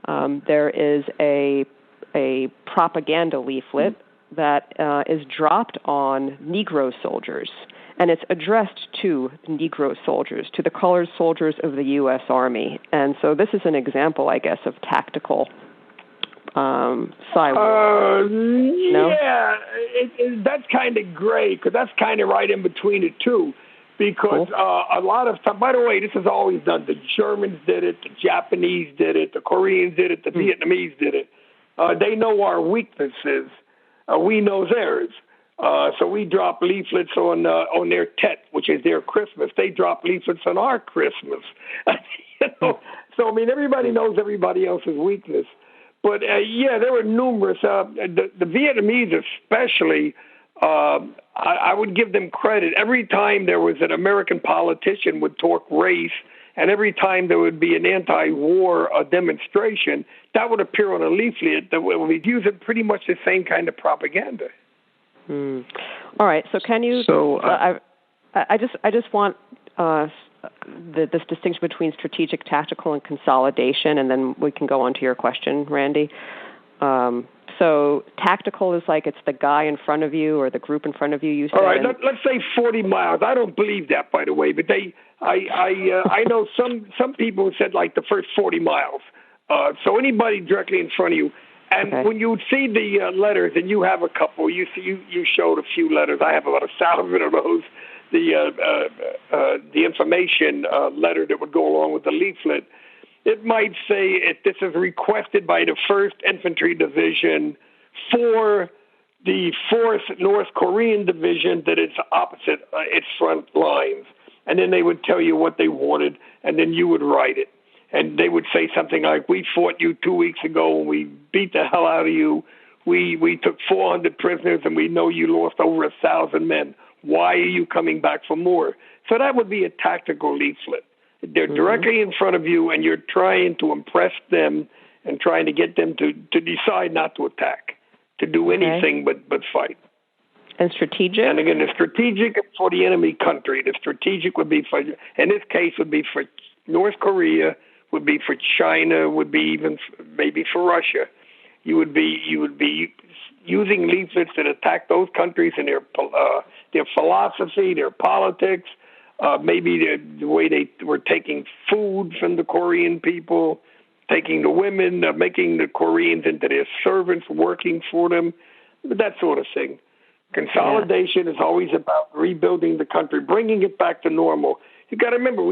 S2: there is a propaganda leaflet that is dropped on Negro soldiers, and it's addressed to Negro soldiers, to the colored soldiers of the U.S. Army. And so this is an example, I guess, of tactical PsyWar. No?
S3: Yeah, that's kind of gray, because that's kind of right in between the two. Because a lot of time, by the way, this is always done. The Germans did it, the Japanese did it, the Koreans did it, the Vietnamese did it. They know our weaknesses. We know theirs. So we drop leaflets on their Tet, which is their Christmas. They drop leaflets on our Christmas. So, I mean, everybody knows everybody else's weakness. But, there were numerous. The Vietnamese especially, I would give them credit. Every time there was an American politician would talk race, and every time there would be an anti-war demonstration, that would appear on a leaflet that would be using pretty much the same kind of propaganda.
S2: All right. So can you? So I just want this distinction between strategic, tactical, and consolidation, and then we can go on to your question, Randy. So tactical is like it's the guy in front of you or the group in front of you. You said.
S3: All right, let's say 40 miles. I don't believe that, by the way, but I know some people said like the first 40 miles. So anybody directly in front of you. And when you see the letters, and you have a couple, you showed a few letters. I have about 1,000 of those. The information letter that would go along with the leaflet. It might say this is requested by the 1st Infantry Division for the 4th North Korean Division that is opposite its front lines. And then they would tell you what they wanted, and then you would write it. And they would say something like, we fought you 2 weeks ago, and we beat the hell out of you. We took 400 prisoners, and we know you lost over 1,000 men. Why are you coming back for more? So that would be a tactical leaflet. They're directly in front of you, and you're trying to impress them and trying to get them to decide not to attack, to do anything but fight.
S2: And strategic?
S3: And again, the strategic for the enemy country. The strategic would be for, in this case, would be for North Korea, would be for China, would be even maybe for Russia. You would be using leaflets that attack those countries and their philosophy, their politics. Maybe the way they were taking food from the Korean people, taking the women, making the Koreans into their servants, working for them, that sort of thing. Consolidation is always about rebuilding the country, bringing it back to normal. You got to remember,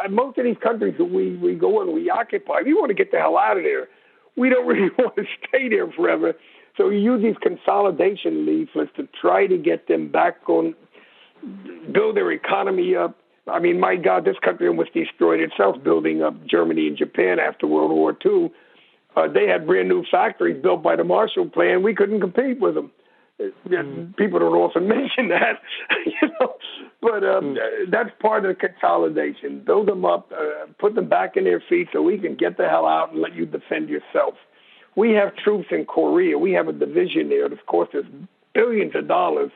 S3: most of these countries that we go and we occupy, we want to get the hell out of there. We don't really want to stay there forever. So we use these consolidation leaflets to try to get them back on, build their economy up. I mean, my God, this country almost destroyed itself building up Germany and Japan after World War II. They had brand new factories built by the Marshall Plan. We couldn't compete with them. People don't often mention that, but that's part of the consolidation. Build them up, put them back in their feet so we can get the hell out and let you defend yourself. We have troops in Korea. We have a division there that cost us billions of dollars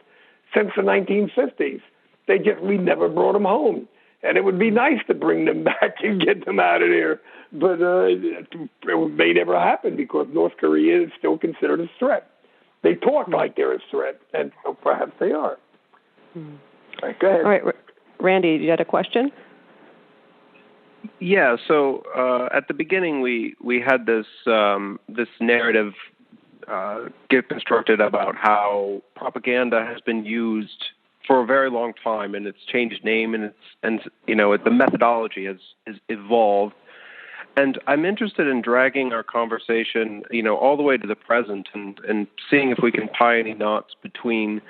S3: since the 1950s. We never brought them home. And it would be nice to bring them back and get them out of there. But it may never happen because North Korea is still considered a threat. They talk like they're a threat, and so perhaps they are. All right, go ahead.
S2: All right, Randy, you had a question?
S4: Yeah. So at the beginning, we had this narrative get constructed about how propaganda has been used for a very long time, and it's changed name, and the methodology has evolved. And I'm interested in dragging our conversation, all the way to the present and seeing if we can tie any knots between,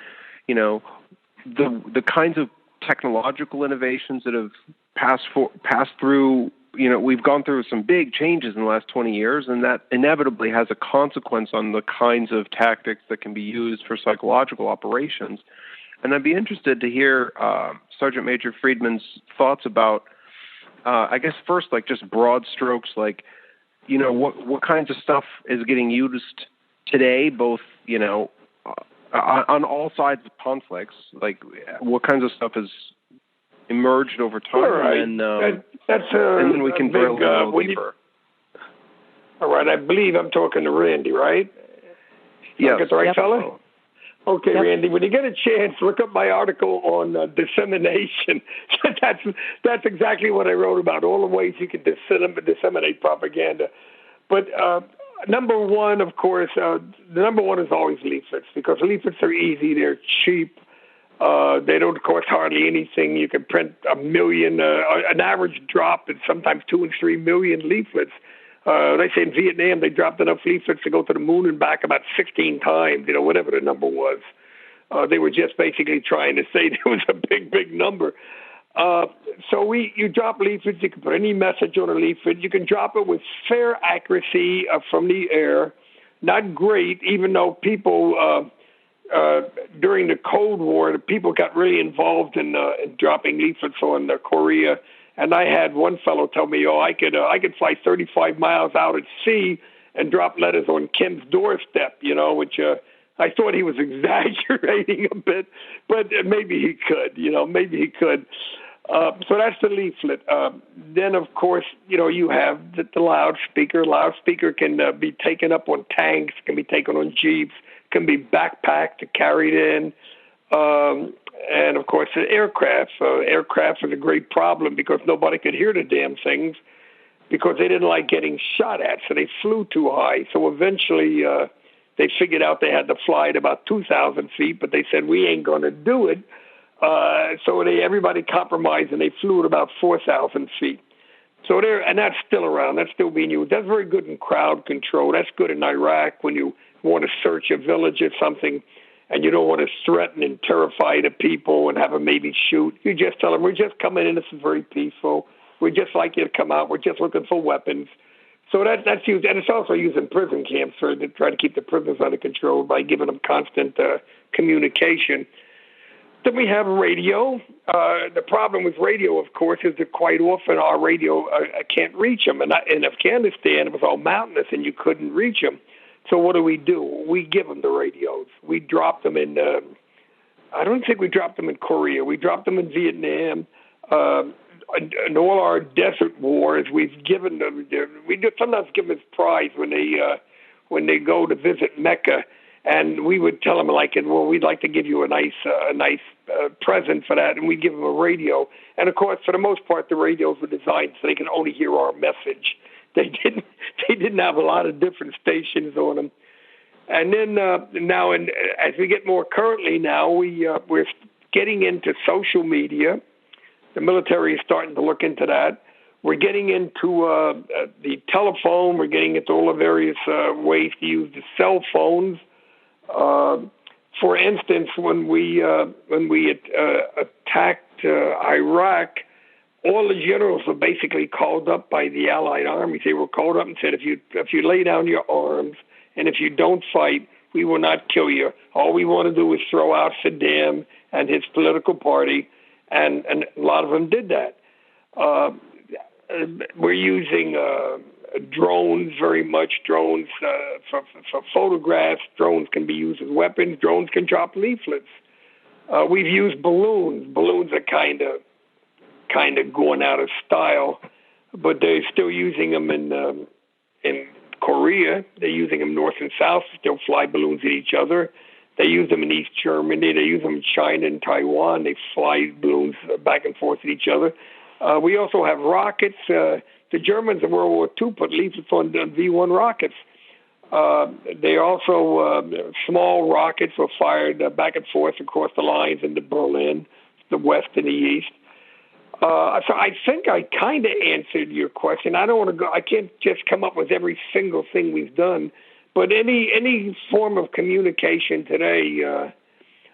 S4: the kinds of technological innovations that have passed through. We've gone through some big changes in the last 20 years, and that inevitably has a consequence on the kinds of tactics that can be used for psychological operations. And I'd be interested to hear Sergeant Major Friedman's thoughts about, I guess first, like just broad strokes, like, what kinds of stuff is getting used today, both, on all sides of conflicts, like what kinds of stuff has emerged over time,
S3: right.
S4: and then we can drill a little deeper.
S3: All right, I believe I'm talking to Randy, right?
S4: Yes.
S3: Get the right fella? Okay, yep. Randy, when you get a chance, look up my article on dissemination. That's exactly what I wrote about, all the ways you can disseminate propaganda. But number one, of course, the number one is always leaflets, because leaflets are easy, they're cheap, they don't cost hardly anything. You can print 1 million, an average drop is sometimes 2 and 3 million leaflets. They say in Vietnam they dropped enough leaflets to go to the moon and back about 16 times, whatever the number was. They were just basically trying to say there was a big, big number. So you drop leaflets, you can put any message on a leaflet. You can drop it with fair accuracy from the air. Not great, even though people, during the Cold War, the people got really involved in dropping leaflets on Korea. And I had one fellow tell me, I could fly 35 miles out at sea and drop letters on Kim's doorstep, which I thought he was exaggerating a bit, but maybe he could, So that's the leaflet. Then, of course, you have the loudspeaker. Loudspeaker can be taken up on tanks, can be taken on jeeps, can be backpacked, carried in. And, of course, the aircraft. Aircraft is a great problem because nobody could hear the damn things because they didn't like getting shot at, so they flew too high. So eventually they figured out they had to fly at about 2,000 feet, but they said, we ain't going to do it. So everybody compromised, and they flew at about 4,000 feet. So and that's still around. That's still being used. That's very good in crowd control. That's good in Iraq when you want to search a village or something, and you don't want to threaten and terrify the people and have them maybe shoot. You just tell them, we're just coming in. This is very peaceful. We'd just like you to come out. We're just looking for weapons. So that's used, and it's also used in prison camps to try to keep the prisoners under control by giving them constant communication. Then we have radio. The problem with radio, of course, is that quite often our radio can't reach them. And in Afghanistan, it was all mountainous, and you couldn't reach them. So what do? We give them the radios. We dropped them in, I don't think we dropped them in Korea. We dropped them in Vietnam. In all our desert wars, we've given them, we sometimes give them as prize when they go to visit Mecca. And we would tell them, well, we'd like to give you a nice present for that, and we give them a radio. And of course, for the most part, the radios were designed so they can only hear our message. They didn't have a lot of different stations on them. And then now, as we get more currently now, we're getting into social media. The military is starting to look into that. We're getting into the telephone. We're getting into all the various ways to use the cell phones. For instance, when we attacked Iraq, all the generals were basically called up by the Allied armies. They were called up and said, if you lay down your arms and if you don't fight, we will not kill you. All we want to do is throw out Saddam and his political party, and a lot of them did that. We're using drones very much. Drones for photographs. Drones can be used as weapons. Drones can drop leaflets. We've used balloons. Balloons are kind of going out of style, but they're still using them in Korea. They're using them north and south. They'll fly balloons at each other. They use them in East Germany. They use them in China and Taiwan. They fly balloons back and forth at each other. We also have rockets. The Germans in World War II put leaflets on V-1 rockets. They also, small rockets were fired back and forth across the lines into Berlin, the west and the east. So I think I kind of answered your question. I don't want to go. I can't just come up with every single thing we've done, but any form of communication today,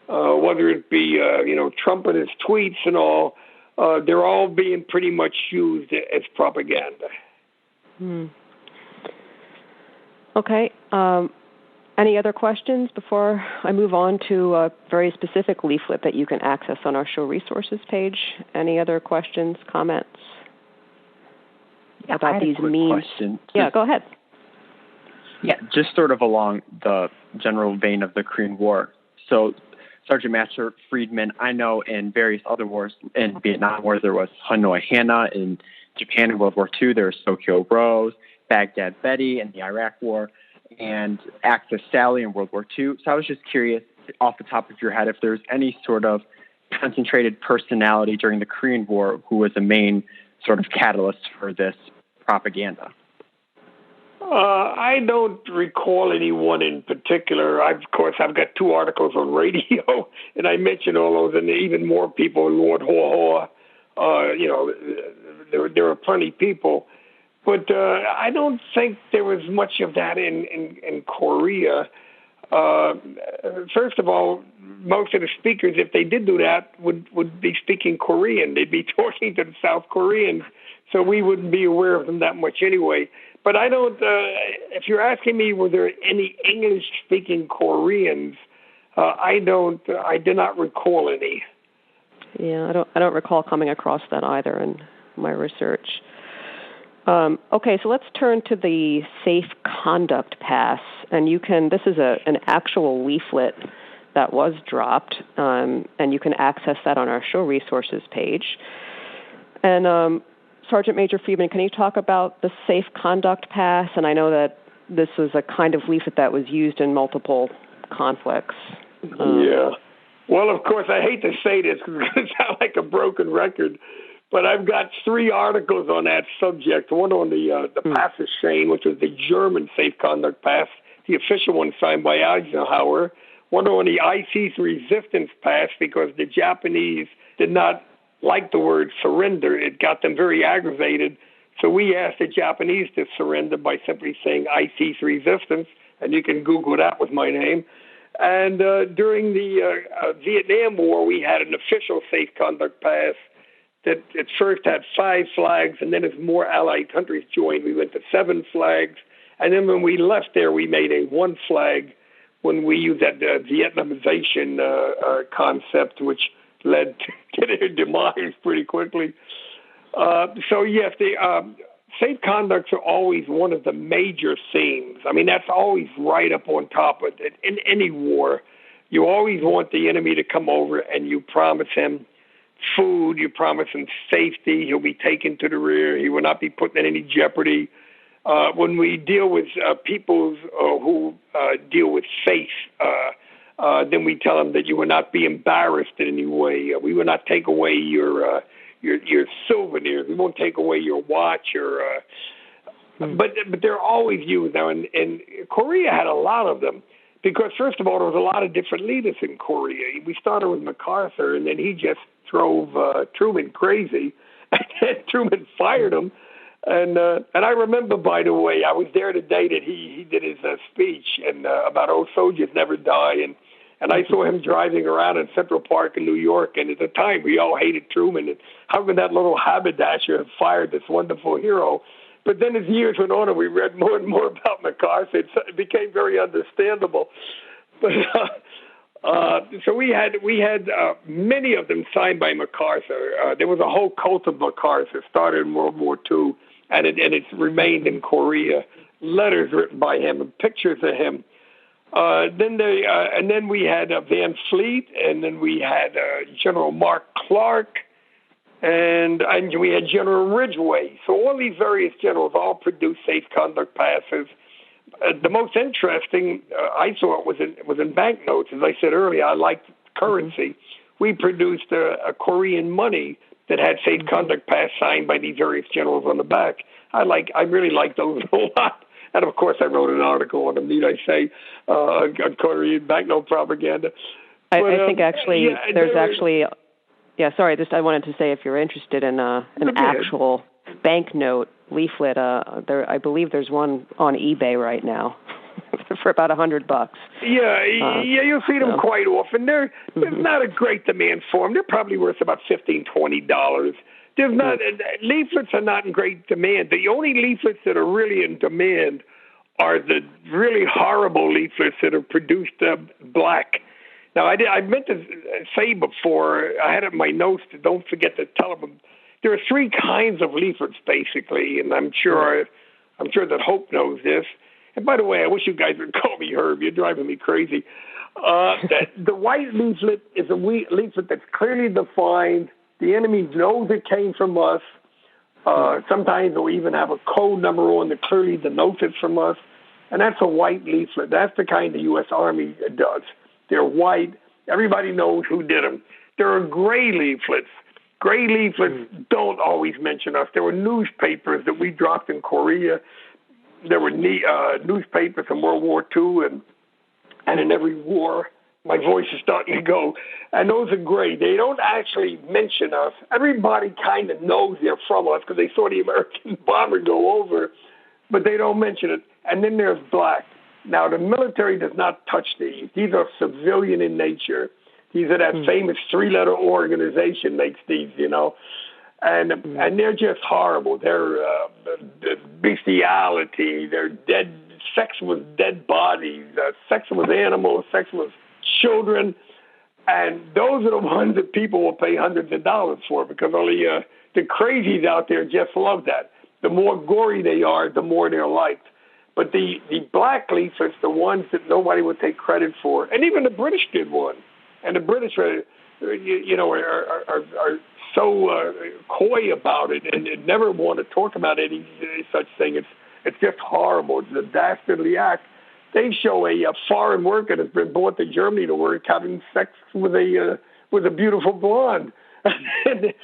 S3: whether it be Trump and his tweets and all, they're all being pretty much used as propaganda.
S2: Okay. Any other questions before I move on to a very specific leaflet that you can access on our show resources page? Any other questions, comments about these means?
S5: Question.
S2: Yeah, go ahead.
S5: Yeah, just sort of along the general vein of the Korean War. So, Sergeant Master Friedman, I know in various other wars, in Vietnam War, there was Hanoi Hannah. In Japan in World War II, there was Tokyo Rose, Baghdad Betty in the Iraq War, and Axis Sally in World War II. So I was just curious, off the top of your head, if there's any sort of concentrated personality during the Korean War who was a main sort of catalyst for this propaganda.
S3: I don't recall anyone in particular. Of course, I've got 2 articles on radio, and I mentioned all those, and even more people, Lord Ho Ho. There are plenty of people. But I don't think there was much of that in Korea. First of all, most of the speakers, if they did do that, would be speaking Korean. They'd be talking to the South Koreans, so we wouldn't be aware of them that much anyway. But I don't. If you're asking me, were there any English-speaking Koreans? I do not recall any.
S2: Yeah, I don't recall coming across that either in my research. Okay, so let's turn to the Safe Conduct Pass, and this is an actual leaflet that was dropped, and you can access that on our show resources page. And Sergeant Major Friedman, can you talk about the Safe Conduct Pass? And I know that this was a kind of leaflet that was used in multiple conflicts.
S3: Yeah. Well, of course, I hate to say this because it's going to sound like a broken record, but I've got 3 articles on that subject. One on the Pass of Shame, which was the German Safe Conduct Pass, the official one signed by Eisenhower. One on the IC's Resistance Pass, because the Japanese did not like the word surrender. It got them very aggravated. So we asked the Japanese to surrender by simply saying IC's Resistance, and you can Google that with my name. And during the Vietnam War, we had an official Safe Conduct Pass that at first had 5 flags, and then as more allied countries joined, we went to 7 flags. And then when we left there, we made a 1 flag when we used that Vietnamization concept, which led to their demise pretty quickly. So, yes, the safe conducts are always one of the major themes. I mean, that's always right up on top of it. In any war, you always want the enemy to come over and you promise him food, you promise him safety, he'll be taken to the rear, he will not be put in any jeopardy. When we deal with people who deal with faith, then we tell them that you will not be embarrassed in any way. We will not take away your souvenirs. We won't take away your watch. But they're always used now. And Korea had a lot of them because, first of all, there was a lot of different leaders in Korea. We started with MacArthur, and then he just drove Truman crazy. And then Truman fired him. And I remember, by the way, I was there the day that he did his speech and about old soldiers never die. And I saw him driving around in Central Park in New York. And at the time, we all hated Truman. And how could that little haberdasher have fired this wonderful hero? But then as years went on and we read more and more about MacArthur, it became very understandable. But so we had many of them signed by MacArthur. There was a whole cult of MacArthur started in World War II. And it's remained in Korea. Letters written by him and pictures of him. Then we had Van Fleet, and then we had General Mark Clark, and we had General Ridgway. So all these various generals all produced safe conduct passes. The most interesting I saw was in banknotes. As I said earlier, I liked currency. We produced a Korean money that had safe conduct pass signed by these various generals on the back. I really like those a lot. And, of course, I wrote an article on them, need I say, on Korean banknote propaganda.
S2: I think actually I wanted to say if you're interested in an actual banknote leaflet, I believe there's one on eBay right now. For about $100.
S3: Yeah, you'll see them quite often. There's not a great demand for them. They're probably worth about $15, $20. Leaflets are not in great demand. The only leaflets that are really in demand are the really horrible leaflets that are produced black. Now, I meant to say before, I had it in my notes, don't forget to tell them, there are 3 kinds of leaflets, basically, and I'm sure that Hope knows this. And by the way, I wish you guys would call me Herb. You're driving me crazy. The white leaflet is a leaflet that's clearly defined. The enemy knows it came from us. Sometimes they'll even have a code number on that clearly denotes it from us. And that's a white leaflet. That's the kind the U.S. Army does. They're white. Everybody knows who did them. There are gray leaflets. Gray leaflets don't always mention us. There were newspapers that we dropped in Korea. There were newspapers in World War II and in every war. My voice is starting to go. And those are great. They don't actually mention us. Everybody kind of knows they're from us because they saw the American bomber go over, but they don't mention it. And then there's black. Now, the military does not touch these. These are civilian in nature. These are that famous 3-letter organization makes these, And they're just horrible. They're bestiality. They're dead. Sex with dead bodies. Sex with animals. Sex with children. And those are the ones that people will pay hundreds of dollars for because only the crazies out there just love that. The more gory they are, the more they're liked. But the black leaflets, the ones that nobody would take credit for, and even the British did one. And the British are so coy about it and never want to talk about any such thing. It's just horrible. It's a dastardly act. They show a foreign worker that's been brought to Germany to work having sex with a beautiful blonde, and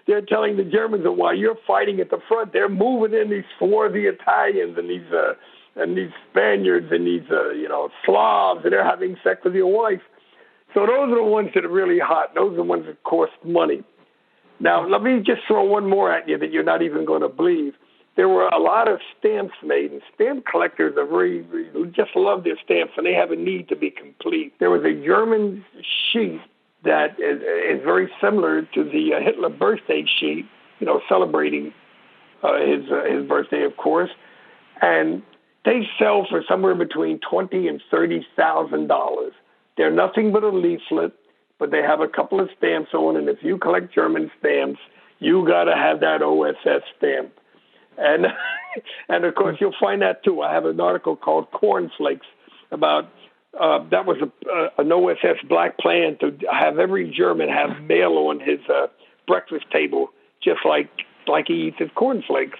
S3: they're telling the Germans that while you're fighting at the front, they're moving in these swarthy Italians and these Spaniards and these Slavs, and they're having sex with your wife. So those are the ones that are really hot. Those are the ones that cost money. Now, let me just throw one more at you that you're not even going to believe. There were a lot of stamps made, and stamp collectors just love their stamps, and they have a need to be complete. There was a German sheet that is very similar to the Hitler birthday sheet, celebrating his birthday, of course, and they sell for somewhere between $20,000 and $30,000. They're nothing but a leaflet, but they have a couple of stamps on, and if you collect German stamps, you got to have that OSS stamp. And of course, you'll find that, too. I have an article called Cornflakes about that was an OSS black plan to have every German have mail on his breakfast table, just like he eats his cornflakes.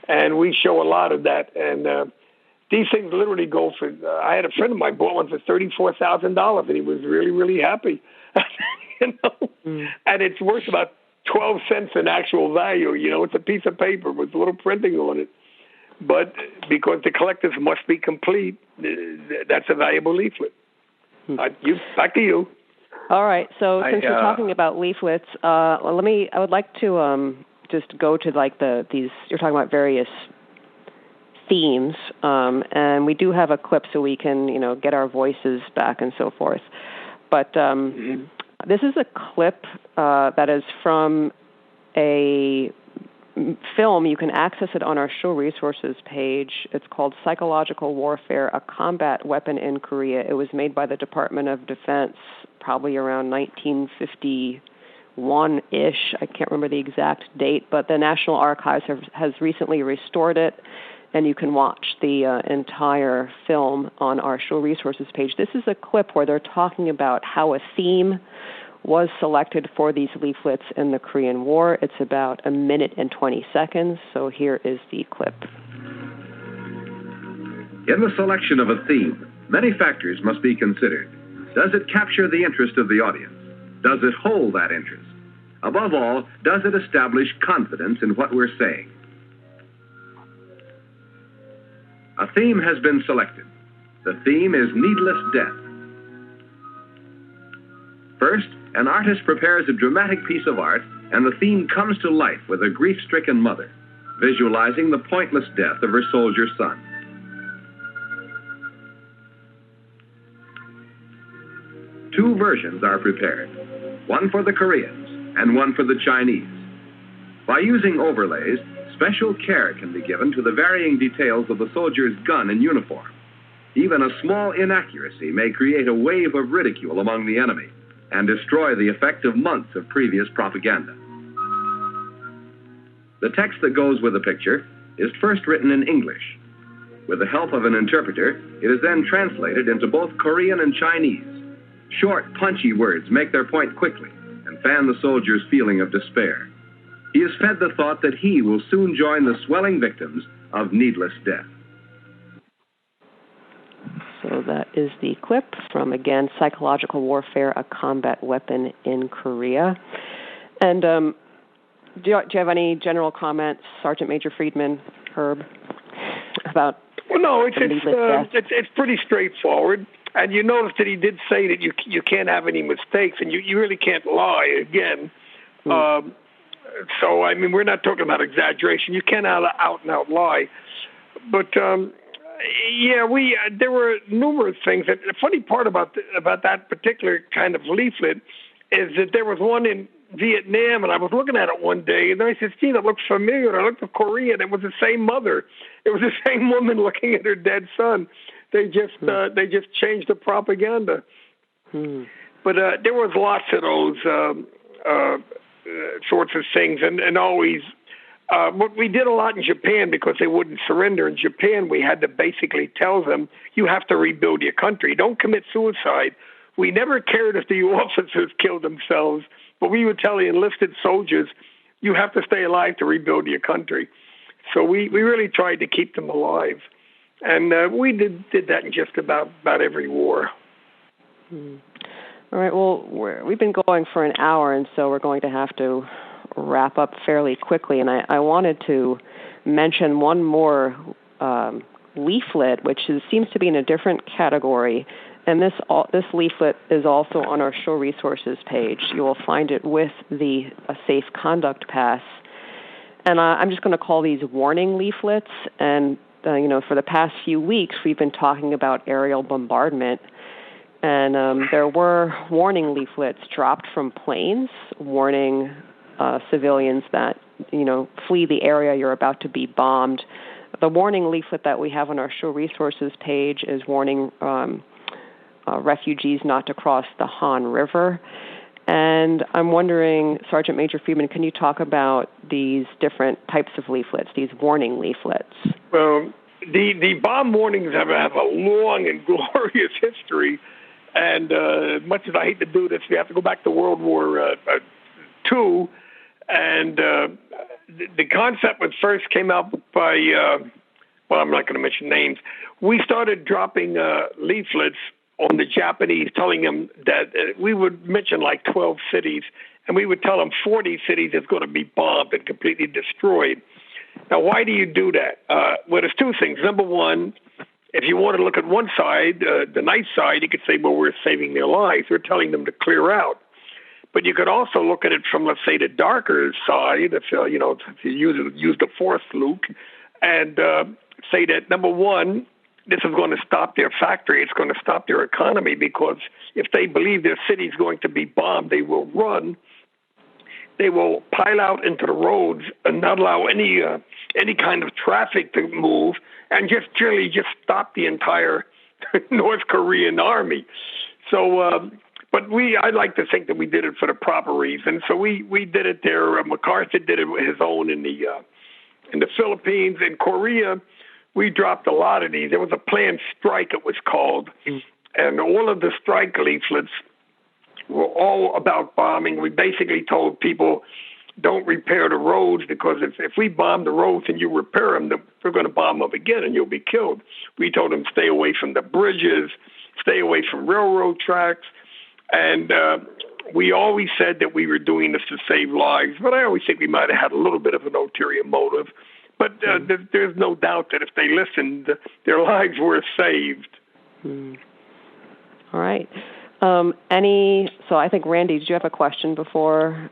S3: And we show a lot of that. And these things literally go for, I had a friend of mine bought one for $34,000, and he was really, really happy. And it's worth about 12 cents in actual value. It's a piece of paper with a little printing on it. But because the collectors must be complete, that's a valuable leaflet. Back to you.
S2: All right. So since we're talking about leaflets, I would like to just go to these. You're talking about various themes, and we do have a clip so we can get our voices back and so forth. But this is a clip that is from a film. You can access it on our show resources page. It's called Psychological Warfare, a Combat Weapon in Korea. It was made by the Department of Defense probably around 1951-ish. I can't remember the exact date, but the National Archives has recently restored it, and you can watch the entire film on our show resources page. This is a clip where they're talking about how a theme was selected for these leaflets in the Korean War. It's about 1 minute and 20 seconds, so here is the clip.
S6: In the selection of a theme, many factors must be considered. Does it capture the interest of the audience? Does it hold that interest? Above all, does it establish confidence in what we're saying? A theme has been selected. The theme is needless death. First, an artist prepares a dramatic piece of art, and the theme comes to life with a grief-stricken mother, visualizing the pointless death of her soldier son. Two versions are prepared, one for the Koreans and one for the Chinese. By using overlays, special care can be given to the varying details of the soldier's gun and uniform. Even a small inaccuracy may create a wave of ridicule among the enemy and destroy the effect of months of previous propaganda. The text that goes with the picture is first written in English. With the help of an interpreter, it is then translated into both Korean and Chinese. Short, punchy words make their point quickly and fan the soldier's feeling of despair. He is fed the thought that he will soon join the swelling victims of needless death.
S2: So that is the clip from, again, Psychological Warfare, a Combat Weapon in Korea. And do you have any general comments, Sergeant Major Friedman, Herb, about? Well, no,
S3: it's pretty straightforward. And you notice that he did say that you can't have any mistakes, and you really can't lie again. So, I mean, we're not talking about exaggeration. You can't out and out lie. But there were numerous things. The funny part about that particular kind of leaflet is that there was one in Vietnam, and I was looking at it one day, and I said, gee, that looks familiar. I looked at Korea, and it was the same mother. It was the same woman looking at her dead son. They just changed the propaganda. But there was lots of those sorts of things, and always. But we did a lot in Japan because they wouldn't surrender. In Japan, we had to basically tell them, you have to rebuild your country. Don't commit suicide. We never cared if the officers killed themselves. But we would tell the enlisted soldiers, you have to stay alive to rebuild your country. So we really tried to keep them alive. And we did that in just about every war.
S2: All right, well, we've been going for an hour, and so we're going to have to wrap up fairly quickly. And I wanted to mention one more leaflet, which seems to be in a different category. And this leaflet is also on our show resources page. You will find it with the Safe Conduct Pass. And I'm just going to call these warning leaflets. And, for the past few weeks, we've been talking about aerial bombardment. And there were warning leaflets dropped from planes warning civilians that, flee the area, you're about to be bombed. The warning leaflet that we have on our show resources page is warning refugees not to cross the Han River. And I'm wondering, Sergeant Major Friedman, can you talk about these different types of leaflets, these warning leaflets?
S3: Well, the bomb warnings have a long and glorious history. And as much as I hate to do this, we have to go back to World War II. And the concept when first came out by, I'm not going to mention names. We started dropping leaflets on the Japanese, telling them that we would mention like 12 cities, and we would tell them 40 cities is going to be bombed and completely destroyed. Now, why do you do that? Well, there's two things. Number one, if you want to look at one side, the nice side, you could say, well, we're saving their lives. We're telling them to clear out. But you could also look at it from, let's say, the darker side, if you use the force, Luke, and say that, number one, this is going to stop their factory. It's going to stop their economy, because if they believe their city is going to be bombed, they will run. They will pile out into the roads and not allow any kind of traffic to move, and just stop the entire North Korean army. So, but I like to think that we did it for the proper reason. So we did it there. MacArthur did it his own in the Philippines. In Korea, we dropped a lot of these. There was a planned strike, it was called, and all of the strike leaflets were all about bombing. We basically told people, don't repair the roads, because if we bomb the roads and you repair them, we're going to bomb them again and you'll be killed. We told them stay away from the bridges, stay away from railroad tracks, and we always said that we were doing this to save lives, but I always think we might have had a little bit of an ulterior motive. But there's no doubt that if they listened, their lives were saved.
S2: All right. So I think, Randy, did you have a question before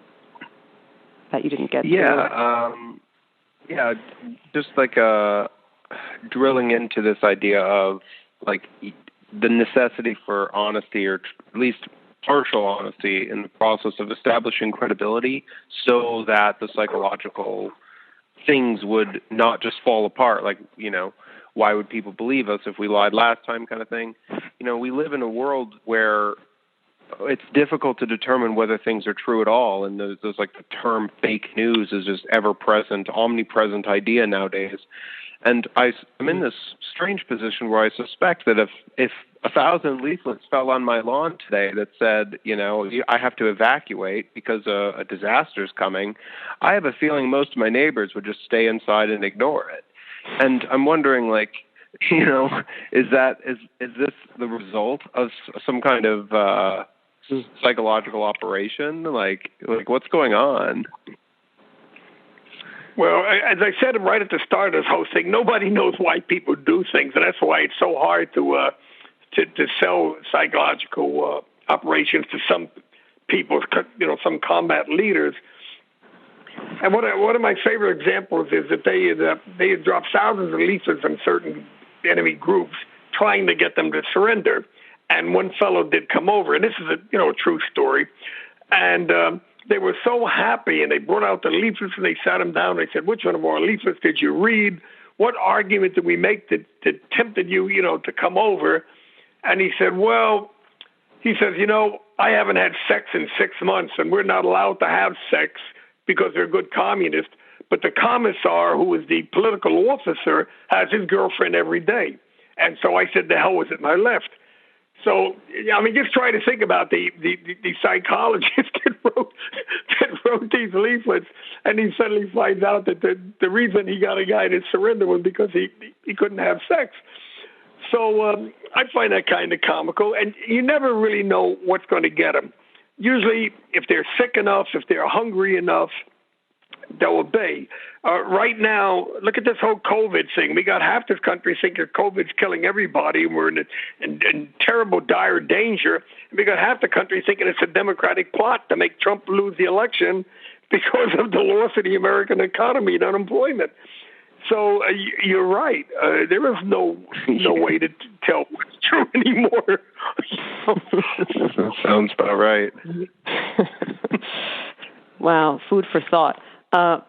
S2: that you didn't get to?
S4: Yeah, just like drilling into this idea of like the necessity for honesty, or at least partial honesty, in the process of establishing credibility, so that the psychological things would not just fall apart. Like, why would people believe us if we lied last time, kind of thing? We live in a world where it's difficult to determine whether things are true at all. And there's like the term fake news is just ever-present, omnipresent idea nowadays. And I'm in this strange position where I suspect that if 1,000 leaflets fell on my lawn today that said, I have to evacuate because a disaster is coming, I have a feeling most of my neighbors would just stay inside and ignore it. And I'm wondering, like, is this the result of some kind of psychological operation? Like what's going on?
S3: Well, as I said right at the start of this whole thing, nobody knows why people do things, and that's why it's so hard to sell psychological operations to some people, some combat leaders. And one of my favorite examples is that they had dropped thousands of leaflets on certain enemy groups, trying to get them to surrender. And one fellow did come over, and this is a true story. And they were so happy, and they brought out the leaflets, and they sat him down. And they said, "Which one of our leaflets did you read? What argument did we make that tempted you, to come over?" And he said, I haven't had sex in 6 months, and we're not allowed to have sex because they're good communists. But the commissar, who is the political officer, has his girlfriend every day. And so I said, the hell with it, and I left. So, I mean, just try to think about the psychologist that wrote these leaflets, and he suddenly finds out that the reason he got a guy to surrender was because he couldn't have sex. So I find that kind of comical, and you never really know what's going to get them. Usually, if they're sick enough, if they're hungry enough, they'll obey. Right now, look at this whole COVID thing. We got half this country thinking COVID's killing everybody, and we're in terrible, dire danger. And we got half the country thinking it's a Democratic plot to make Trump lose the election because of the loss of the American economy and unemployment. So you're right. There is no way to tell what's true anymore.
S4: That sounds about right.
S2: Wow, food for thought.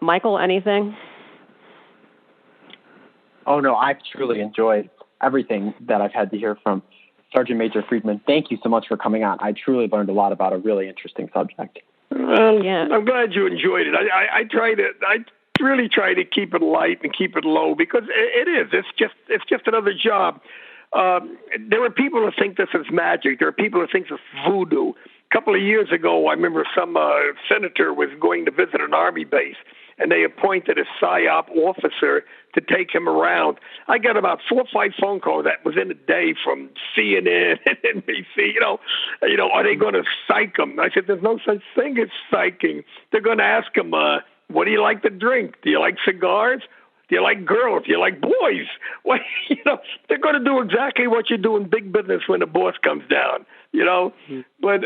S2: Michael, anything?
S5: Oh, no, I've truly enjoyed everything that I've had to hear from Sergeant Major Friedman. Thank you so much for coming on. I truly learned a lot about a really interesting subject.
S3: Well, yeah. I'm glad you enjoyed it. I really try to keep it light and keep it low because it is. It's just another job. There are people who think this is magic. There are people who think it's voodoo. A couple of years ago, I remember some senator was going to visit an Army base, and they appointed a PSYOP officer to take him around. I got about 4 or 5 phone calls that within a day from CNN and NBC. You know, are they going to psych him? I said, there's no such thing as psyching. They're going to ask him, what do you like to drink? Do you like cigars? Do you like girls? Do you like boys? Well, they're going to do exactly what you do in big business when the boss comes down, Mm-hmm. But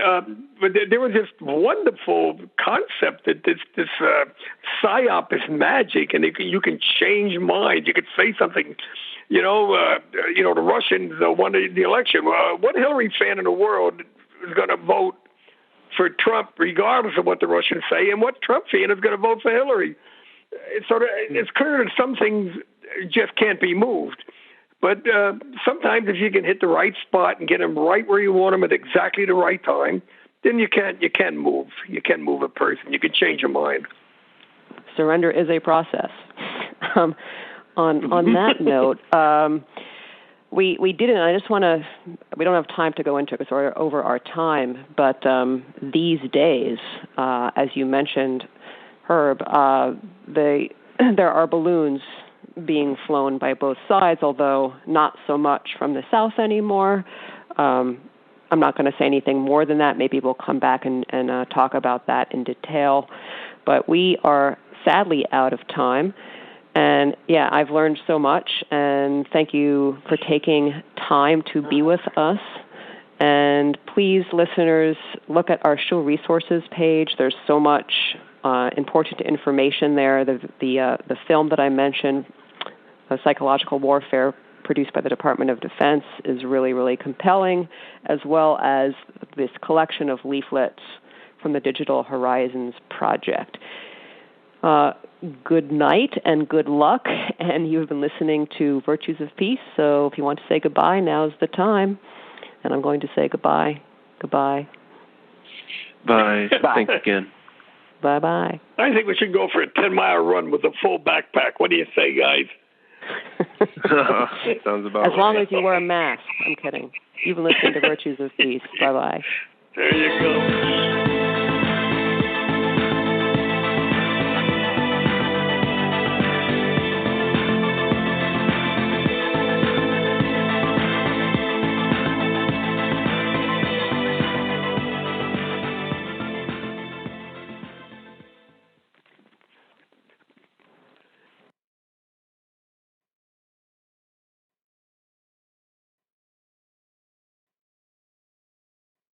S3: there was this wonderful concept that this PSYOP is magic, and you can change minds. You could say something, the Russians won the election. What Hillary fan in the world is going to vote for Trump, regardless of what the Russians say, and what Trump fan is going to vote for Hillary? It's clear that some things just can't be moved. But sometimes if you can hit the right spot and get them right where you want them at exactly the right time, then you can move. You can move a person. You can change your mind.
S2: Surrender is a process. On that note, we didn't. I just want to. We don't have time to go into it because we're over our time. But these days, as you mentioned, Herb, there are balloons being flown by both sides, although not so much from the south anymore. I'm not going to say anything more than that. Maybe we'll come back and talk about that in detail. But we are sadly out of time. And, yeah, I've learned so much. And thank you for taking time to be with us. And please, listeners, look at our show resources page. There's so much important information there. The film that I mentioned, Psychological Warfare, produced by the Department of Defense, is really, really compelling, as well as this collection of leaflets from the Digital Horizons Project. Good night and good luck, and you've been listening to Virtues of Peace, so if you want to say goodbye, now's the time, and I'm going to say goodbye. Goodbye.
S4: Bye. Thanks again.
S2: Bye-bye.
S3: I think we should go for a 10-mile run with a full backpack. What do you say, guys?
S4: Sounds about
S2: As long as you wear a mask. I'm kidding. You've been listening to Virtues of Peace. Bye-bye.
S3: There you go.